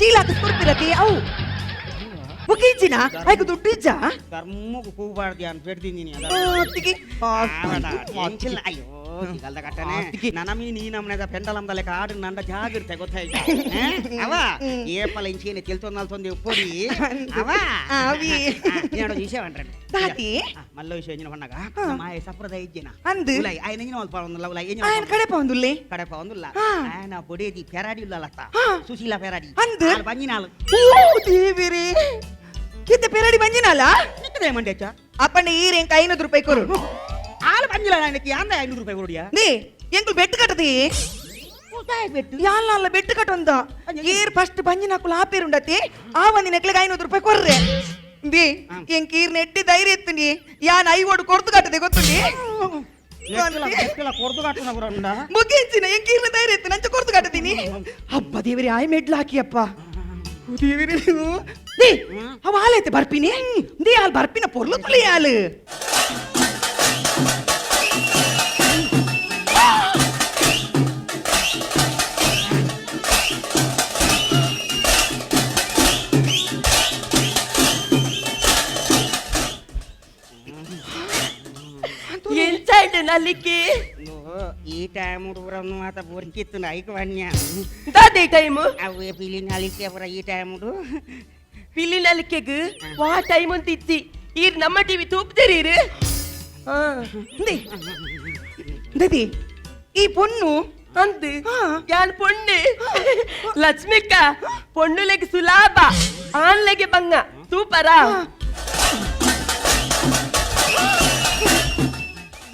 ಚೀಲಾಕ ಕೊಡ್ತಿರತಿ ಅವು ಮುಗಿಂಚಿನ ಐಕು ದುಡ್ಡು ಇಜ್ಜ ಧರ್ಮಕ್ಕೆ ಕೂಬಾರ್ದಿ ಅಂತ ಬೇಡ್ತೀನಿ ಅತ್ತಿಗೆ ಅಯ್ಯೋ ಸಿಗಲ್ದ ಕಟ್ಟನೆ ನನ್ನ ನೀ ನಮ್ಮನೆದ ಪೆಂಡಲಂದಲೆ ಕಾಡು ನಂದ ಜಾಗಿರ್ತೆ ಗೊತ್ತಾಯ್ತು ಅವ ಏಪಲ ಇಂಚೇನೆ ತಿಳ್ತೊಂದು ಉಪ್ಪೊಡಿ ಅವ ಅವಿ ನೋಡೋ ವಿಷಯ ಬಂದ್ರೆ ದಾದಿ ಮಲ್ಲ ವಿಷಯ ಎಂಜಿನ ಹೊಣ್ಣಗ ಮಾಯ ಸಪ್ರದಾಯ ಇಜ್ಜಿನ ಅಂದು ఆయన ఎంజిన వాళ్ళు పడుందిలా ఉలా ఎంజిన ఆయన కడే పోందుల్లే కడే పడుందిలా ఆయన బొడేది పెరాడి ఉల్లలత్త సుశీల పెరాడి అందు ఆల్ బంజినాలు ఓ దేవిరే కిత పెరడి బంజినాల నిక్కదేమండి అచ్చా అప్పండి ఈరేం 500 రూపాయి కొరు ఆల్ బంజిలా ఆయనకి అంద 500 రూపాయి కొడియా నీ ఎంకులు బెట్టు కట్టది పెట్టు యాళ్ళ బెట్టు కట్టుంద ఈర్ ఫస్ట్ బంజినాకులు ఆపేరుండతి ఆ వంది నెక్లకి 500 రూపాయి కొర్రే ದಿ ಎಂಕೀರ್ ನೆಟ್ಟಿ ಧೈರ್ಯ ಎತ್ತುನಿ ಯಾನ್ ಐವೋಡು ಕೊರ್ತು ಕಟ್ಟದೆ ಗೊತ್ತುಂಡಿ ಕೊರ್ದು ಕಟ್ಟನ ಬರಂಡ ಮುಗಿಂಚಿನ ಎಂಕೀರ್ನ ಧೈರ್ಯ ಎತ್ತು ನಂಚ ಕೊರ್ತು ಕಟ್ಟತೀನಿ ಅಬ್ಬ ದೇವರೇ ಆಯ್ ಮೆಡ್ಲು ಹಾಕಿ ಅಪ್ಪ ದೇವರೇ ದಿ ಅವ ಹಾಲೈತೆ ಬರ್ಪಿನಿ ದಿ ಹಾಲ್ ಬರ್ಪಿನ ಪೊರ್ಲು ತುಳಿ ಹಾಲು ಎಂಚಾಯ್ತು ನಲ್ಲಿಕ್ಕೆ ಈ ಟೈಮ್ ಹುಡುಗರನ್ನು ಆತ ಬೋರ್ಕಿತ್ತು ಐಕ್ ವನ್ಯ ದಾದಿ ಟೈಮು ಅವೇ ಪಿಲಿ ನಾಲಿಕೆ ಅವರ ಈ ಟೈಮ್ ಹುಡು ಪಿಲ್ಲಿ ನಲ್ಲಿಕೆಗೆ ವಾ ಟೈಮ್ ಅಂತ ಇತ್ತಿ ಈರ್ ನಮ್ಮ ಟಿವಿ ತೂಪ್ತಿರೀರು ದದಿ ಈ ಪೊಣ್ಣು ಅಂದು ಯಾನ್ ಪೊಣ್ಣು ಲಕ್ಷ್ಮಿಕ್ಕ ಪೊಣ್ಣುಲೆಗ್ ಸುಲಾಭ ಆನ್ಲೈನ್ ಮೂಲೆಗೆ ಬಂಗ ಸೂಪರಾ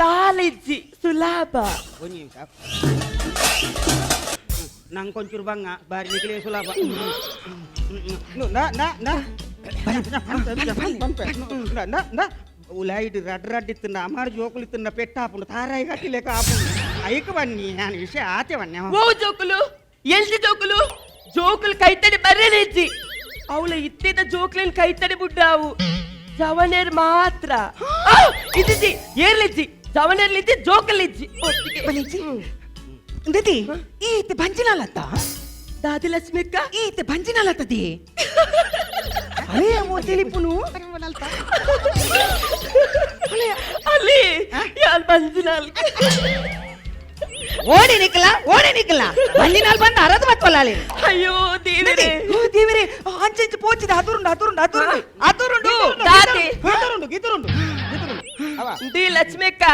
ದಾಲಿಜ್ಜಿ ಸುಲಭ ಒಂದ್ ನಿಮಿಷ ನಂಗೆ ಒಂಚೂರು ಬಂಗ ಬಾರಿ ನಿಖಿಲೇ ಸುಲಭ ఉలాయిడు రడ్రడ్డిస్తున్న అమ్మారు జోకులుతున్న పెట్టాపుండు తారాయి కట్టి లేక ఆపుండు ఐకవన్నీ నేను విషయ ఆతేవన్నీ ಓ ಜೋಕುಲು ಎಲ್ದಿ ಜೋಕುಲು ಜೋಕುಲು ಕೈತಡಿ ಬರ್ರೇನಿಜ್ಜಿ ಅವಳ ಇತ್ತಿದ ಜೋಕ್ಲೇನ್ ಕೈತಡಿ ಬುಡ್ಡಾವು ಜವನೇರ್ ಮಾತ್ರ ಇದ್ದಿ ಏರ್ಲಿಜ್ಜಿ ಜವನೇರ್ಲಿಜ್ಜಿ ಜೋಕಲ್ಲಿಜ್ಜಿ దది ఈత బంజినాలత్త దాది లక్ష్మిక్క ఈత బంజినాలత్తది అరేమో తెలిపును ಅಲ್ಲಿ ಯಾರ್ ಬಂಜಿನಾಲ್ ఓడి నికల బంజినాలు బంద అరదు పట్టుకోవాలి ಅಯ್ಯೋ ದೇವರೇ ఓ దేవరే అంచెంచి పోచిది అదురుండు దాది గితురుండు గితురుండు दी ಲಕ್ಷ್ಮಿಕ್ಕ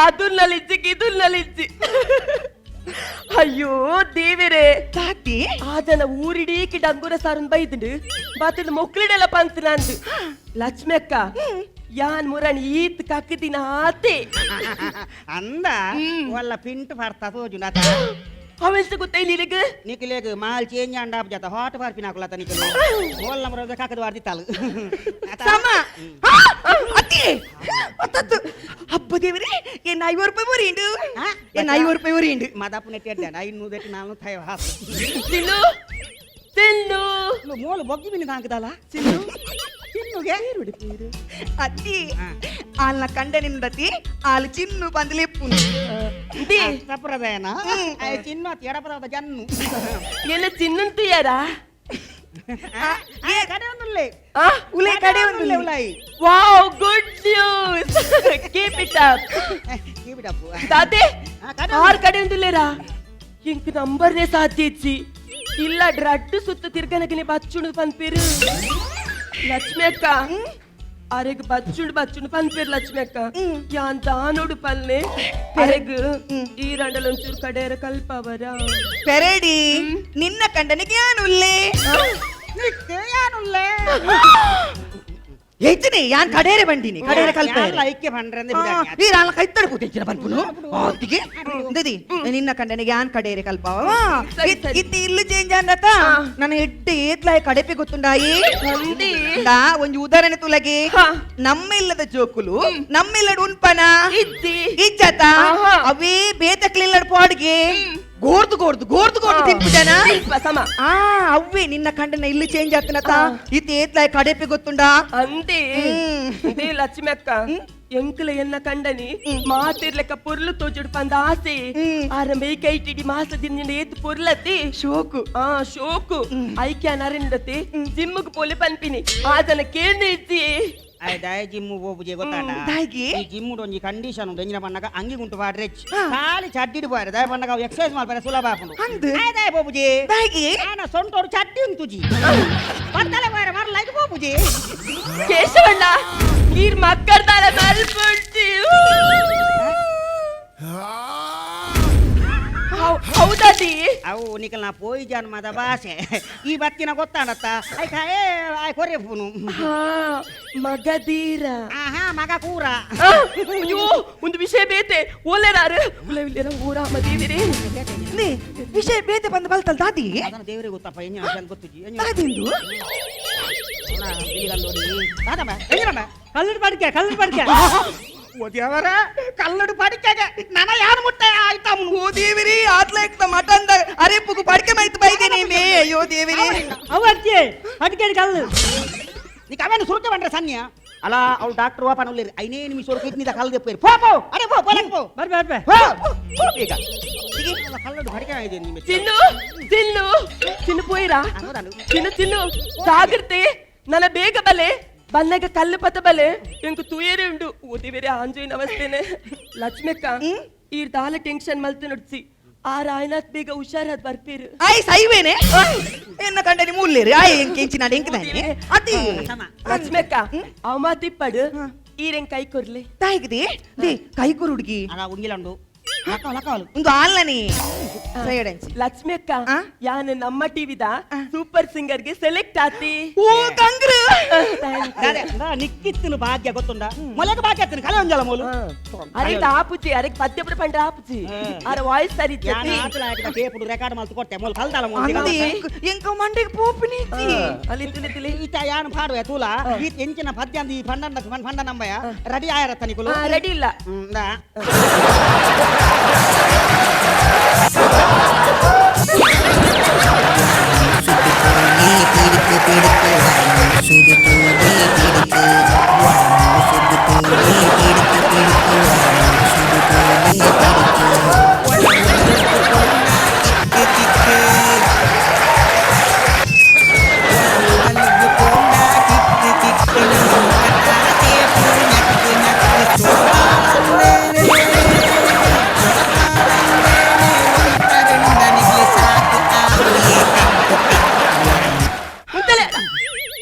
ಅದುನ್ನಲಿಜ್ಜಿ ಗಿದುನ್ನಲಿಜ್ಜಿ ಅಯ್ಯೋ ದೇವರೇ తాతి ಆದನ ಊರಿಡೀಕಿ ಡಂಗುರ ಸಾರನ್ ಬೈದು ಬಾತಿನ ಮೊಕ್ಳಿಡೆಲ್ಲ ಪಂತ ನಂದು ಲಕ್ಷ್ಮಿಕ್ಕ ಯಾನ್ ಮುರಣಿ ಈತ್ ಕಕ್ಕದಿನ ಆತೆ ಅಂದ వాళ్ళ పింట్ పడతా సోజు నాత ಅವೆಲ್ಸ ಗೊತ್ತೈ ನಿನಗ నీకు లేకు మాల్ చేంజ్ అండాపు చేత హాట్ పార్పి నాకు లత నీకు వాళ్ళ మరొక కక్కది వాడి తాలు సమ అత్తి అత్తత్తు అబ్బ దేవరే ఎన్న 5 రూపాయి ఊరిండు ఎన్న 5 రూపాయి ఊరిండు మదపు నెట్టేడ్డా ఐదు నువ్వు పెట్టి నాలుగు తయ హాస్ ತಿನ್ನು ತಿನ್ನು నువ్వు మూలు బొగ్గి విని నాకుదాలా ತಿನ್ನು చిన్నుగే అత్తి వాళ్ళ కండ నిండతి వాళ్ళు చిన్ను పందిలేపును ದಿ తప్పరదేనా చిన్ను ఎడపద జన్ను ಎಲ್ಲ ತಿನ್ನಂತೀಯಾರಾ కడే ఉందిలే ఉలే కడే ఉంది ఉలాయి wow good news keep it up keep it up ತಾತೆ ಆರ್ ಕಡೆ ಒಂದಿಲ್ಲೇರಾ ಇಂಕ ನಂಬರ್ನೇ ಸಾಧ್ಯ ಇಚ್ಚಿ ಇಲ್ಲ ಡ್ರಡ್ಡು ಸುತ್ತ ತಿರ್ಗನಗಿನಿ ಬಚ್ಚುಡು ಪಂಪಿರು ಲಕ್ಷ್ಮಿ ಅಕ್ಕ ಅರೆಗ್ ಬಚ್ಚುಡು ಪಂಪಿರು ಲಕ್ಷ್ಮಿ ಅಕ್ಕ ಯಾನ್ ತಾನೋಡು ಪಲ್ಲೆ ಅರೆಗ್ ಈ ರಂಡಲೊಂಚೂರು ಕಡೆಯರ ಕಲ್ಪವರ పెరడి నిన్న కండనికి యానుల్లే నీకేయానుల్లే ఎయితిని యాన్ కడేరే బండిని కడేరే కల్పేరే ఐక్య పండ్రంది ఈ రాళ్ళ కైత్తడు తెచ్చిన పనులు ఆతికి దది నిన్న కండనికి యాన్ కడేరే కల్పావా ఇత్తి ఇల్లు చేంజ్ అందత ನನ್ನ ಎಡ್ಡೆ ಏತ್ಲಾಯ ಕಡೆಪಿ ಗೊತ್ತುಂಡಾಯಿ ನಾ ಒಂಜಿ ಉದಾಹರಣೆ ತುಲಗಿ ನಮ್ಮಿಲ್ಲದ ಜೋಕುಲು ನಮ್ಮಿಲ್ಲದ ಉನ್ಪನ ಇದ್ದಿ ಇಜ್ಜತ ಅವೇ ಬೇತಕ್ಲಿಲ್ಲದ ಪಾಡ್ಗೆ ಗೋರ್ದು ತಿಂಪುಜನ ಸಮ ಅವ್ವೆ ನಿನ್ನ ಕಂಡನ ಇಲ್ಲಿ ಚೇಂಜ್ ಆಗ್ತನತ ಇತ್ತು ಏತ್ಲಾಯ ಕಡೆಪಿ ಗೊತ್ತುಂಡಾ ಅಂದೇ ಇದೇ ಲಕ್ಷ್ಮಿ ಅಕ್ಕ ಎಂಕಲ ಎನ್ನ ಕಂಡನಿ ಮಾತಿರ್ಲೆಕ್ಕ ಪುರ್ಲು ತೋಜುಡು ಪಂದ ಆಸೆ ಆರಂಭ ಕೈಟಿಡಿ ಮಾಸದಿಂದ ಏತ್ ಪುರ್ಲತಿ ಶೋಕು ಶೋಕು ಐಕ್ಯ ನರಿಂದತಿ ಜಿಮ್ಮಗ್ ಪೊಲೆ ಪನ್ಪಿನಿ ಆದನ ಕೇಳಿ ಇದ್ದಿ దాయ జిమ్ము పోపు చేయగొత్తాడా దాయికి ఈ జిమ్ముడు ఈ కండిషన్ ఉంది ఎంజిన పన్నక అంగి గుంటు వాడరెచ్చి ఖాళీ చడ్డీడి పోయారు దాయ పన్నక ఎక్సర్సైజ్ మాల్పరే సులభాపుడు అందు దాయ పోపుజీ దాయికి ఆయన సొంటోడు చడ్డీ ఉంతుజీ పట్టలే పోయారు మరి లైక్ పోపుజీ ಕೇಶವಣ್ಣ ನೀರ್ ಮಕ್ಕಳ್ದಾರ ಮಲ್ಪಡ್ತಿ ಹೌದದಿ ಅವು ನಿಖಲ್ ನಾ పోయి జన్మದ ಭಾಷೆ ಈ ಬತ್ತಿನ ಗೊತ್ತಾಡತ್ತ ಐ ಕೊರೆಫುನು ಮಗದೀರ ಆಹಾ ಮಗ ಕೂರ ಅಯ್ಯೋ ಒಂದು ವಿಷಯ ಬೇತೆ ಓಲೆರಾರು ಉಲವಿಲ್ಲೇನ ಊರ ಮದೀವಿರಿ ನೇ ವಿಷಯ ಬೇತೆ ಬಂದು ಬಲ್ತಲ್ ದಾದಿ ಅದನ್ನ ದೇವರಿಗೆ ಗೊತ್ತಪ್ಪ ಎಂಜಿನ ಅಂತ ಗೊತ್ತುಜಿ ದಾದಿಂದು ಕಲ್ಲಡ್ ಪಡ್ಕೆ ಓ ದೇವರ ಕಲ್ಲಡು ಪಡಿಕೆಗೆ ನನ್ನ ಯಾರು ಮುಟ್ಟೆ ಆಯ್ತಾ ಓ ದೇವಿರಿ ಆತ್ಲಾಯ್ತ ಮಟಂದ ಅರೆಪ್ಪುಗು ಪಡ್ಕೆ ಮೈತ್ ಬೈದೇನೆ ಮೇ ಅಯ್ಯೋ ದೇವಿರಿ ಅವು ಅಡ್ಕೆ ಅಡ್ಕೆ ಕಲ್ಲು నీకు అవన్నీ సురుకు పండ్ర సన్య అలా అవును డాక్టర్ వా పనులు అయినే మీ సొరకు కిడ్నీ దా కళ్ళు తెప్పారు పో పో అరే పో పోలేక పో ಬರ್ಬೇ ಈಗ కళ్ళడు పడికే ఐదే నీ ತಿನ್ನು ತಿನ್ನು ತಿನ್ನು ಪೋಯಿರಾ ಅನ್ನೋದಾನು ತಿನ್ನು ಜಾಗ್ರತೆ ನನ್ನ ಬೇಗ ಬಲೆ ಬಲ್ಲೆಗ ಕಲ್ಲು ಪತ ಬಲೆ ಎಂಕು ತುಯೇರಿ ಉಂಡು ಓದಿ ಬೇರೆ ಆಂಜೋಯಿನ ಅವಸ್ಥೆನೆ ಲಕ್ಷ್ಮಕ್ಕ ಈ ದಾಲ ಟೆನ್ಷನ್ ಮಲ್ತು ನುಡ್ಸಿ ಆ ರಾಯನಾಥ್ ಬೇಗ ಹುಷಾರಾದ್ ಬರ್ಪೀರು ಆಯ್ ಸೈವೇನೆ ಎನ್ನ ಕಂಡನಿ ಮೂಲ್ಲೇರಿ ಆಯ್ ಎಂಕೆಂಚಿನಾಡ ಎಂಕದಾನೆ ಅತಿ ಲಕ್ಷ್ಮಕ್ಕ ಅವ ತಿಪ್ಪಡು ಈರೆಂಗ್ ಕೈ ಕೊರ್ಲೆ ತಾಯಿಗದೆ ದೇ ಕೈ ಕುರುಡ್ಗಿ అలా ఉంగిలండు ಒಂದು ಆಲ್ಲನಿ ಸೈಡೆಂಚಿ ಲಕ್ಷ್ಮಿ ಅಕ್ಕ ಆ? ಯಾನ್ ನಮ್ಮ ಟಿವಿದ ಸೂಪರ್ ಸಿಂಗರ್ ಗೆ ಸೆಲೆಕ್ಟ್ ಆತಿ ಓ ಕಂಗ್ರು ನಿಕ್ಕಿತ್ತಿನ ಭಾಗ್ಯ ಗೊತ್ತುಂಡ ಮೊಲೆಗೆ ಭಾಗ್ಯ ಹತ್ತಿನ ಕಲೆ ಒಂಜಲ ಮೂಲು ಅರೆ ಆಪುಜಿ ಅರೆ ಪದ್ಯ ಪ್ರಪಂಚ ಆಪುಜಿ ಅರ ವಾಯ್ಸ್ ಸರಿ ಟೇಪುಡು ರೆಕಾರ್ಡ್ ಮಾಡ್ತು ಕೊಟ್ಟೆ ಮೊಲ್ ಕಲ್ದಾಳ ಅಂದಿ ಎಂಕ ಮಂಡಿಗೆ ಪೋಪಿನಿ ಅಲ್ಲಿ ತಿಳಿ ತಿಳಿ ಈತ ಯಾನು ಪಾಡುವೆ ತೂಲ ಈ ಎಂಚಿನ ಪದ್ಯ ಅಂದಿ ಫಂಡ ನಂಬಯ ರೆಡಿ ಆಯರತ್ತ ನಿಕುಲು ರೆಡಿ ಇಲ್ಲ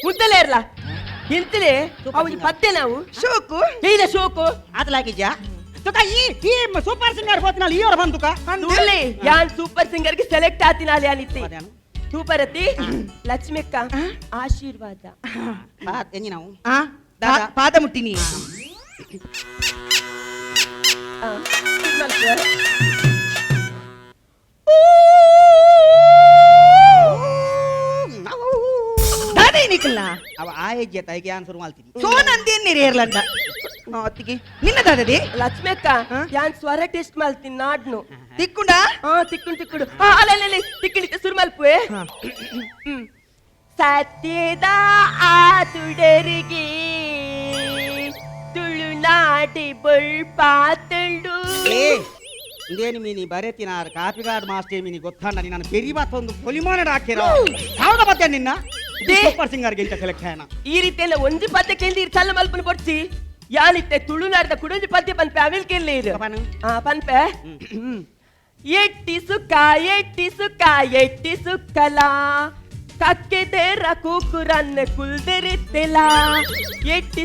ಮುದ್ದಲೇ ಇರ್ಲ ಎಂತಲೇ ಅವು ಪದ್ಯ ನಾವು ಶೋಕು ಇಲ್ಲ ಶೋಕು ಆತಲಾಗಿದ್ಯಾ ತುಕ ಈ ಸೂಪರ್ ಸಿಂಗರ್ ಹೋತಿನಲ್ಲಿ ಈ ಅವ್ರ ಬಂದುಕ ನೋಡ್ಲಿ ಯಾನ್ ಸೂಪರ್ ಸಿಂಗರ್ ಗೆ ಸೆಲೆಕ್ಟ್ ಆತಿನಾಲಿ ಅನಿತ್ತಿ ಅದೇನು? ಸೂಪರ್ ಅತ್ತಿ ಲಕ್ಷ್ಮಿ ಅಕ್ಕ ಆಶೀರ್ವಾದ ಎಂಜಿ ನಾವು ಪಾದ ಮುಟ್ಟಿನಿ ಆ, ಇದ್ ಮಾಡ್ತೀಯ? ದಾದೇ ನಿಕಲ್ಲ ಅವ ಆ ಹೆಜ್ಜೆ ತೈಗೆ ಆನ್ಸರ್ ಮಾಡ್ತೀನಿ ಸೋನಂದೇನಿರಿ ಇರ್ಲಂಡ ಅತ್ತಿಗೆ ನಿನ್ನ ದಾದದಿ ಲಕ್ಷ್ಮಿ ಅಕ್ಕ ಯಾನ್ ಸ್ವರ ಟೆಸ್ಟ್ ಮಾಡ್ತೀನಿ ನಾಡ್ನು ತಿಕ್ಕುಂಡ ತಿಕ್ಕುಡು ಅಲ್ಲ ತಿಕ್ಕಿಣಿಕೆ ಶುರು ಮಲ್ಪುವೆ ಸತ್ಯದ ಆತುಡರಿಗೆ ತುಳುನಾಡಿ ಬಳ್ಪಾತಳು ಏ ಇದೇನು ಮೀನಿ ಬರೆತಿನಾರ್ ಕಾಪಿಗಾಡ್ ಮಾಸ್ಟರ್ ಮೀನಿ ಗೊತ್ತಾಂಡ ನಾನು ಪೆರಿ ಮತ್ತೊಂದು ಪೊಲಿಮಾನಡ ಹಾಕಿರೋ ಯಾವ್ದ ಪದ್ಯ ನಿನ್ನ ಸೂಪರ್ ಸಿಂಗರ್ಗೆ ಇಂತ ಸೆಲೆಕ್ಟ್ ಆಯ್ನ ಈ ರೀತಿ ಎಲ್ಲ ಒಂಜಿ ಪದ್ಯ ಕೇಳಿ ಚಲ್ಲ ಮಲ್ಪನ ಪೊಡ್ಸಿ ಯಾನಿತ್ತೆ ತುಳುನಾಡ್ದ ಕುಡಂಜಿ ಪದ್ಯ ಪನ್ಪೆ ಅವಿಲ್ ಕೇಳಿ ಪನ್ಪೆ ಎಟ್ಟಿ ಸುಕ್ಕ ಎಟ್ಟಿ ಸುಕ್ಕಲ ಕಕ್ಕೆದೆರ ಕೂಕುರನ್ನ ಕುಲ್ದೆರಿತ್ತಿಲ್ಲ ಎಟ್ಟಿ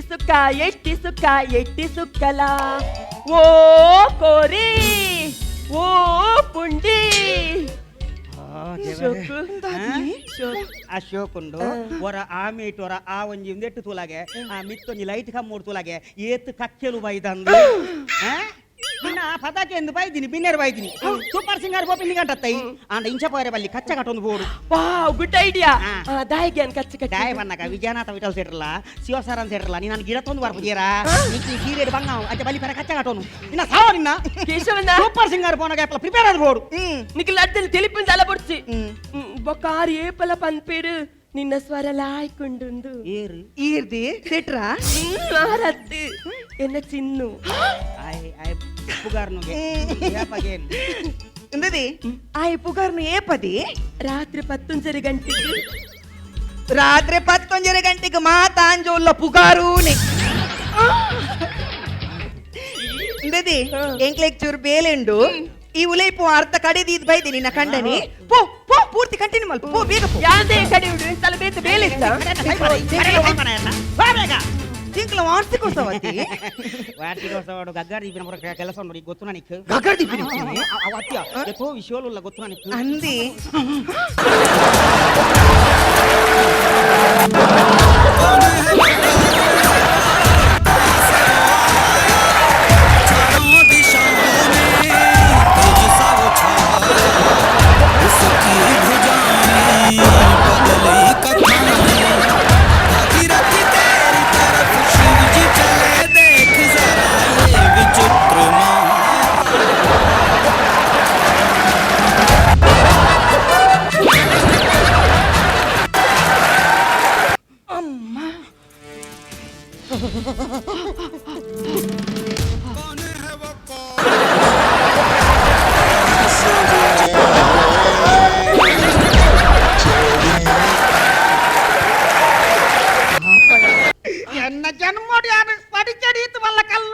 ಸುಕ್ಕಲ ಓ ಕೋರಿ ಓ ಪುಂಡಿ ಅಶೋಕುಂಡು ಒರ ಆ ಮೀಟ್ ಒರ ಆ ಒಂಜಿ ಒಂದೆಟ್ಟು ತೂಲಾಗೆ ಆ ಮಿತ್ತೊಂಜಿ ಲೈಟ್ ಕಮ್ಮೂಡ್ ತೂಲಾಗೆ ಏತ್ ಕಕ್ಕೆಲು ಬೈದಂದು ನಿನ್ನ ಪದಾಕೆ ಎಂದು ಬೈದಿನಿ ಬಿನ್ನೇರು ಬೈದಿನಿ ಸೂಪರ್ ಸಿಂಗರ್ ಗೋಪಿನಿ ಗಂಟತ್ತೈ ಆಂಡ ಇಂಚ ಪೋರೆ ಬಲ್ಲಿ ಕಚ್ಚ ಕಟ್ಟೊಂದು ಬೋಡು ವಾವ್ ಗುಡ್ ಐಡಿಯಾ ದಾಯಿಗೆ ಅನ್ ಕಚ್ಚ ಕಚ್ಚ ದಾಯ ಬನ್ನಕ ವಿಜಯನಾಥ ವಿಠಲ್ ಸೇಟ್ರಲ್ಲ ಶಿವಸಾರನ್ ಸೇಟ್ರಲ್ಲ ನೀ ನಾನು ಗಿಡತ್ತೊಂದು ಬರ್ಬೋದಿಯರಾ ನೀ ಸೀರೆ ಬಂಗ ಅಜ್ಜ ಬಲಿ ಪರ ಕಚ್ಚ ಕಟ್ಟೋನು ನಿನ್ನ ಸಾವ ನಿನ್ನ ಕೇಶವನ್ನ ಸೂಪರ್ ಸಿಂಗರ್ ಬೋನಗೆ ಪ್ರಿಪೇರ್ ಆದ ಬೋಡು ನಿಖಿಲ್ ಅಡ್ಡಲ್ಲಿ ತಿಳಿಪಿನ ತಲ ಬೊಡ್ಸಿ ಬೊಕ್ಕಾರ್ ಏಪಲ ಪನ್ಪೇರು ನಿನ್ನ ಸ್ವರ ಲಾಯ್ಕೊಂಡುಂದು ಏರು ಈರ್ದಿ ಸೆಟ್ರ ಮಾರತ್ತು ಎನ್ನ ಚಿನ್ನು ಪುಗಾರ್ನುಗೆ ಯಾಪಗೇನು ಎಂದದಿ ಆಯ್ ಪುಗಾರ್ನು ಏಪದಿ ರಾತ್ರಿ 11 ಗಂಟೆಗೆ ರಾತ್ರಿ 11 ಗಂಟೆಗೆ ಮಾತಾಂಜೋಲ್ಲ ಪುಗಾರೂನೆ ಎಂದದಿ ಎಂಕ್ಲೆಕ್ ಚೂರು ಬೇಲೆಂಡು ಈ ಉಲೈಪು ಅರ್ಥ ಕಡೆದಿದ್ ಬೈದಿ ನಿನ್ನ ಕಂಡನಿ ಪೋ ಪೋ ಪೂರ್ತಿ ಕಂಟಿನ್ಯೂ ಮಲ್ಪ ಪೋ ಬೇಗ ಪೋ ಯಾವ್ದೇ ಕಡೆ ಉಂಟು ಸಲ ಬೇತು ಬೇಲಿತ್ತ ಜಿಂಕ್ಲ ವಾರ್ಷಿಕೋತ್ಸವತಿ ವಾರ್ಷಿಕೋತ್ಸವ ಗಗ್ಗಾರ್ ದೀಪಿನ ಕೆಲಸ ನೋಡಿ ಗೊತ್ತು ನನಗೆ ಗಗರ್ ದಿಪ್ಪಿನಿ ಅವತ್ಯ ಎಷ್ಟೋ ವಿಷಯಲ್ಲ ಗೊತ್ತು ನನಗೆ ಅಂದಿ ఎన్న జన్మోడి పడిచడీతు వల్ల కళ్ళు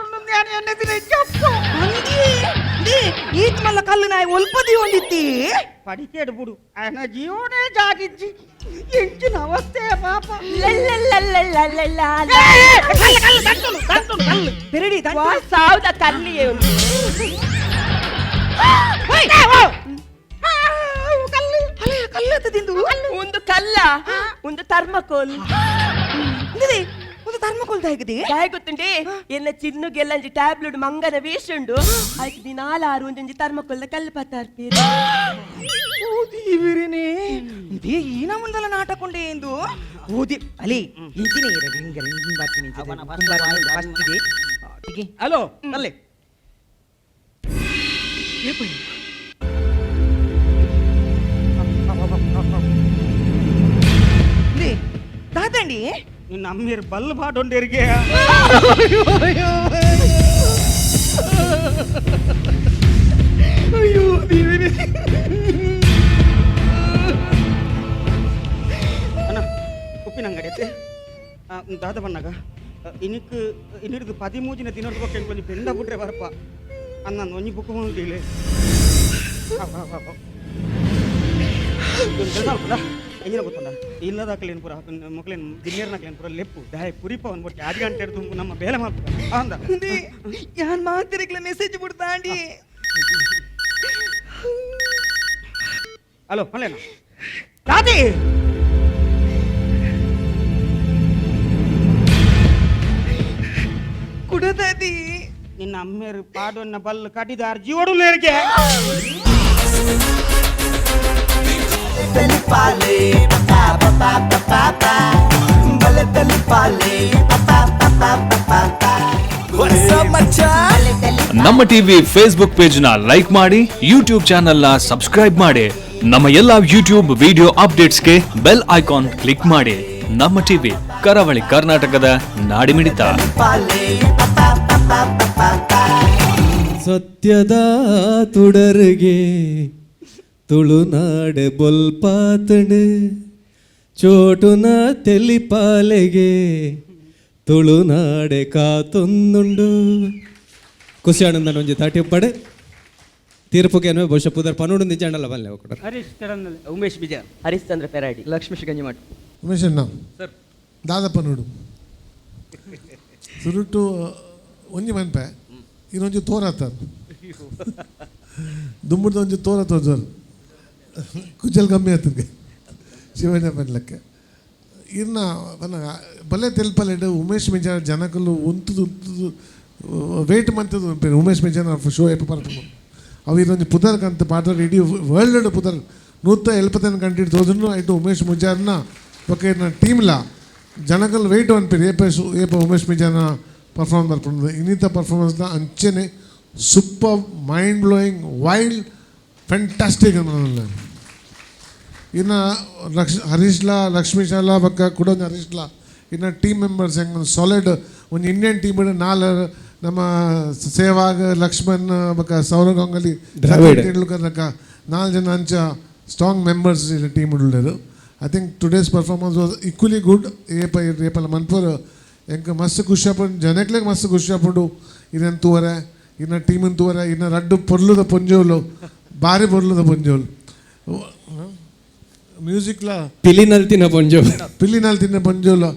ఎన్నది చెప్పు ఈత్ మల్ల కళ్ళు నాయ ఒల్పది ಒಂದಿತ್ತಿ పడిచేడు బుడు ఆయన జీవనే జాగిచ్చి ఎంచిన అవస్థే పాప పెరడి ಸಾವ್ದ ಕಲ್ಲಿಯೇ ಕಲ್ಲತ್ತದಿಂದು ಒಂದು ಕಲ್ಲ ಒಂದು ಥರ್ಮಕೋಲ್ ಒಂದು ಥರ್ಮಕೋಲ್ ದಾಗಿದೆ ಯಾಯ್ ಗೊತ್ತುಂಡಿ ಎನ್ನ ಚಿನ್ನು ಗೆಲ್ಲಂಜಿ ಟ್ಯಾಬ್ಲೆಟ್ ಮಂಗನ ವೇಷುಂಡು ಆಯ್ತು ದಿನಾಲಾರು ಒಂದೊಂಜಿ ಥರ್ಮಕೋಲ್ದ ಕಲ್ಲು ಪತ್ತಾರ್ಪೀರು ಓದಿವಿರಿನೇ ಇದೇ ಈ ನಮ್ಮಂದಲ್ಲ ನಾಟಕೊಂಡೆ ಎಂದು ಓದಿ ಅಲಿ ಇಂಚಿನೇ ಇರಲಿ ಹಿಂಗೆ ಹಿಂಗೆ ಬರ್ತೀನಿ ಹಲೋ ಅಲ್ಲೇ ದಾದಂಡಿ ನಿನ್ನ ಅಮ್ಮೀರ್ ಬಲ್ ಬಾಡೊಂಡೇರಿಗೆ ಅಯ್ಯೋ ದೇವರೇ ಅಣ್ಣ ಉಪ್ಪಿನ ಅಂಗಡಿ ಐತೆ ದಾದ ಬಣ್ಣಗ ಇನಿಕ್ ಇನ್ನಿಡ್ದು 13 ದಿನದ ಬಗ್ಗೆ ಕೊಂಚ ಬೆಂಡ ಬಿಟ್ರೆ ಬರಪ್ಪ ಅನ್ನ ಒಂಜಿ ಬುಕ್ ಹೊಂದಿಲ್ಲ ಎಂಜಿನ ಗೊತ್ತಲ್ಲ ಇಲ್ಲದಾಕಲೇನು ಪುರ ಮಕ್ಕಳೇನು ದಿನ್ನೇರ್ನಾಕಲೇನು ಪುರ ಲೆಪ್ಪು ದಾಯ್ ಪುರಿಪ ಅಂದ್ಬಿಟ್ಟು 2 ಗಂಟೆ ಹಿಡಿದು ನಮ್ಮ ಬೇಲೆ ಮಾಡ್ತಾರೆ ಅಂದ ಯಾನ್ ಮಾತಿರಿಗ್ಲ ಮೆಸೇಜ್ ಬಿಡ್ತಾಂಡಿ ಹಲೋ ಅಲ್ಲೇನ ದಾದಿ ಕುಡದಾದಿ ನಿನ್ನ ಅಮ್ಮೇರು ಪಾಡನ್ನ ಬಲ್ ಕಟ್ಟಿದಾರ ಜೀವಡುಲೇರಿಗೆ ನಮ್ಮ ಟಿವಿ ಫೇಸ್ಬುಕ್ ಪೇಜ್ ನ ಲೈಕ್ ಮಾಡಿ, ಯೂಟ್ಯೂಬ್ ಚಾನೆಲ್ ನ ಸಬ್ಸ್ಕ್ರೈಬ್ ಮಾಡಿ. ನಮ್ಮ ಎಲ್ಲಾ ಯೂಟ್ಯೂಬ್ ವಿಡಿಯೋ ಅಪ್ಡೇಟ್ಸ್ಗೆ ಬೆಲ್ ಐಕಾನ್ ಕ್ಲಿಕ್ ಮಾಡಿ. ನಮ್ಮ ಟಿವಿ ಕರಾವಳಿ ಕರ್ನಾಟಕದ ನಾಡಿಮಿಡಿತ. ಸತ್ಯದ ತುಡರ್ಗೆ ತುಳುನಾಡೆ ಬೊಲ್ಪಾತಣೆ ಚೋಟುನ ತೆಲಿಪಾಲೆಗೆ ತುಳುನಾಡೆ ಕಾತೊಂದುಂಡು. ಖುಷಿ ಆನಂದನ ಒಂಜಿ ತಾಟಿ ಪಡೆ ತೀರ್ಪುಗೆ ಬಹುಶಃ ಪುದರ್ ಪನ್ನೊಂದು ನಿಜ ಅಣ್ಣಲ್ಲ ಬಲ್ಲೆ ಕೊಡ ಹರೀಶ್ ಕರಂದಲ್ ಉಮೇಶ್ ಬಿಜಾರ್ ಹರಿಶ್ಚಂದ್ರ ಪೆರಾಡಿ ಲಕ್ಷ್ಮೀಶ್ ಗಂಜಿಮಠ ಉಮೇಶ್ ಅಣ್ಣ ದಾದಪ್ಪ ನೋಡು ಸುರುಟು ಒಂಜಿ ಮನ್ಪೆ ಇನ್ನೊಂಜಿ ತೋರತ್ತಾರ ದುಮ್ಮುಡ್ದು ಒಂಜಿ ತೋರತ್ತ ಜೋರು ಕುಜಲ್ ಕಮ್ಮಿ ಆತಂಗೆ ಶಿವಣ್ಣ ಪನ್ಲಕ್ಕೆ ಇನ್ನ ಬಲ್ಲೆ ತೆಲ್ಪಲ್ಲೆಡು ಉಮೇಶ್ ಮಿಜಾರ್ ಜನಕಲ್ಲು ಉಂತುದು ವೇಟ್ ಮಂತದ್ದು ಉಂಪೇನು ಉಮೇಶ್ ಮಿಜಾರ್ ಶೋ ಎಪ್ಪ ಪರ್ಪು ಅವು ಇದೊಂದು ಪುದರ್ಕಂತ ಪಾತ್ರ ಇಡೀ ವರ್ಲ್ಡ್ ಪುದರ್ 170 ಕಂಟ್ರಿ ತೋದ್ರು ಐಟು ಉಮೇಶ್ ಮುಜಾರ್ನ ಪಕ್ಕ ಟೀಮ್ಲ ಜನಕಲ್ ವೆಯ್ಟ್ ಅನ್ಪೇರು ಏಪ ಉಮೇಶ್ ಮಿಜಾರ್ನ ಪರ್ಫಾರ್ಮ್ ಬರ್ಕೊಂಡು ಇನ್ನಿತ ಪರ್ಫಾರ್ಮೆನ್ಸ್ನ ಅಂಚೆನೆ super mind blowing wild fantastic ಅನ್ನೋಲ್ಲ ಇನ್ನು ಹರೀಶ್ಲಾ ಲಕ್ಷ್ಮೀಶಾಲ ಬಕ್ಕ ಕೂಡ ಒಂದು ಹರೀಶ್ಲಾ ಇನ್ನು ಟೀಮ್ ಮೆಂಬರ್ಸ್ ಹೆಂಗೆ ಒಂದು ಸಾಲಿಡ್ ಒಂದು ಇಂಡಿಯನ್ ಟೀಮ್ ನಾಲ್ ನಮ್ಮ ಸೇವಾಗ್ ಲಕ್ಷ್ಮಣ್ ಬಕ್ಕ ಸೌರವ್ ಗಂಗಲಿ ತೆಂಡೂಲ್ಕರ್ ಬಕ್ಕ 4 ಜನ ಅಂಚ ಸ್ಟ್ರಾಂಗ್ ಮೆಂಬರ್ಸ್ ಟೀಮ್ ಉಳ್ಳೇರು. I think today's performance was equally good. ಏಪಲ್ಲ ಮನ್ಪುರ್ ಹೆಂಗೆ ಮಸ್ತ್ ಖುಷಿಯಾಪಡು ಜನಕ್ಲೆ ಮಸ್ತ್ ಖುಷಿಯಾಪಡು ಇದನ್ನು ತೂವರೆ ಇನ್ನು ಟೀಮನ್ನು ತೂವರೆ ಇನ್ನು ರಡ್ಡು ಪೊರ್ಲುದ ಪೊಂಜೋಲು ಭಾರಿ ಪೊರ್ಲುದ ಪೊಂಜೋಲು ಮ್ಯೂಸಿಕ್ಲ ಪಿಲಿನಲ್ತಿನ ಪೊಂಜೋ ಪಿಲ್ಲಿನಲ್ತಿನ ಪೊಂಜೋಲು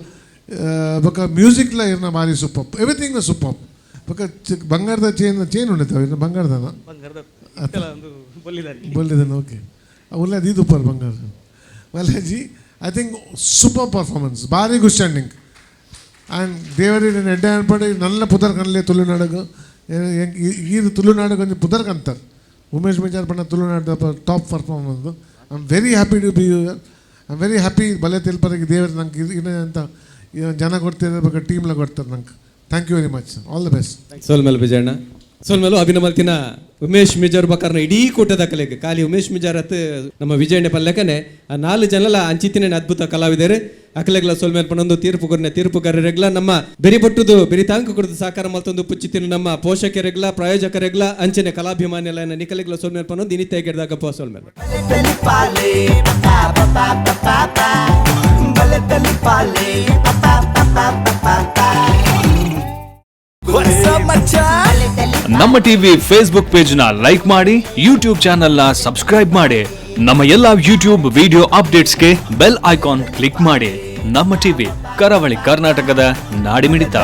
ಬೊಕ್ಕ ಮ್ಯೂಸಿಕ್ಲ ಇರ್ನ ಭಾರಿ ಸೂಪರ್ ಎವ್ರಿಥಿಂಗ್ ಸೂಪರ್ ಬೊಕ್ಕ ಬಂಗಾರದ ಚೇನ್ ಉಂಡಿತಾವ ಇನ್ನು ಬಂಗಾರದನ ಬೊಲ್ಲಿದನ ಓಕೆ ಒಳ್ಳೆದು ಇದು ಪರ್ ಬಂಗಾರ ಮಲ್ಲಾಜಿ ಐ ಥಿಂಕ್ ಸೂಪರ್ ಪರ್ಫಾರ್ಮೆನ್ಸ್ ಭಾರಿ ಗುಡ್ ಸ್ಟ್ಯಾಂಡಿಂಗ್ ಆ್ಯಂಡ್ ದೇವರಿ ಎಡ್ಡೆ ಅನ್ಪಡೆ ನಲ್ಲ ಪುದರ್ ಕನಲೆ ತುಳುನಾಡಗು ಈ ತುಳುನಾಡು ಕೊಂಚ ಪುದರ್ ಕಂತಾರೆ ಉಮೇಶ್ ಮಿಜಾರ್ ಪಣ್ಣ Tulunadu top performance. I am very happy to be you I am very happy ಬಲೆ ತೆಲ್ಪರಿಗೆ ದೇವರು ನಂಗೆ ಇನ್ನೇ ಅಂತ ಜನ ಕೊಡ್ತಾರೆ ಬಗ್ಗೆ ಟೀಮ್ಲ ಕೊಡ್ತಾರೆ ನಂಗೆ. Thank you very much. All the best. ಸೋಲ್ಮೇಲ್ ವಿಜಯಣ್ಣ ಸೋಲ್ಮೇಲು ಅಭಿನಮಲ್ತಿನ ಉಮೇಶ್ ಮಿಜಾರ್ ಬಕಾರ್ನ ಇಡೀ ಕೂಟದ ಕಲೆಗೆ ಖಾಲಿ ಉಮೇಶ್ ಮಿಜಾರ್ ಅತ್ ನಮ್ಮ ವಿಜಯಣ್ಣ ಪಲ್ಲೆಕನೆ ಆ 4 ಜನಲ ಅಂಚಿತಿನ ಅದ್ಭುತ ಕಲಾವಿದರು ಅಕಲೆಗ್ಲ ಸೋಲ್ಮೇಲ್ ಪನ್ನೊಂದು ತೀರ್ಪುಗಾರರೆಗ್ಲ ನಮ್ಮ ಬೆರಿ ಬಟ್ಟುದು ಬೆರಿ ತಾಂಕ ಕೊಡದು ಸಾಕಾರ ಮಲ್ತೊಂದು ಪುಚ್ಚಿತಿನ ನಮ್ಮ ಪೋಷಕರೆಗ್ಲ ಪ್ರಾಯೋಜಕರೆಗ್ಲ ಅಂಚನೆ ಕಲಾಭಿಮಾನಿ ಎಲ್ಲ ನಿಕಲೆಗ್ಲ ಸೋಲ್ಮೇಲ್ ಪನ್ನೊಂದು ಇನಿತ್ಯ ಗೆಡ್ದಾಗ ಪೋ ಸೋಲ್ಮೇಲ್ ನಮ್ಮ ಟಿವಿ ಫೇಸ್ಬುಕ್ ಪೇಜ್ ನ ಲೈಕ್ ಮಾಡಿ, ಯೂಟ್ಯೂಬ್ ಚಾನೆಲ್ ನ ಸಬ್ಸ್ಕ್ರೈಬ್ ಮಾಡಿ. ನಮ್ಮ ಎಲ್ಲಾ ಯೂಟ್ಯೂಬ್ ವಿಡಿಯೋ ಅಪ್ಡೇಟ್ಸ್ಗೆ ಬೆಲ್ ಐಕಾನ್ ಕ್ಲಿಕ್ ಮಾಡಿ. ನಮ್ಮ ಟಿವಿ ಕರಾವಳಿ ಕರ್ನಾಟಕದ ನಾಡಿಮಿಡಿತ.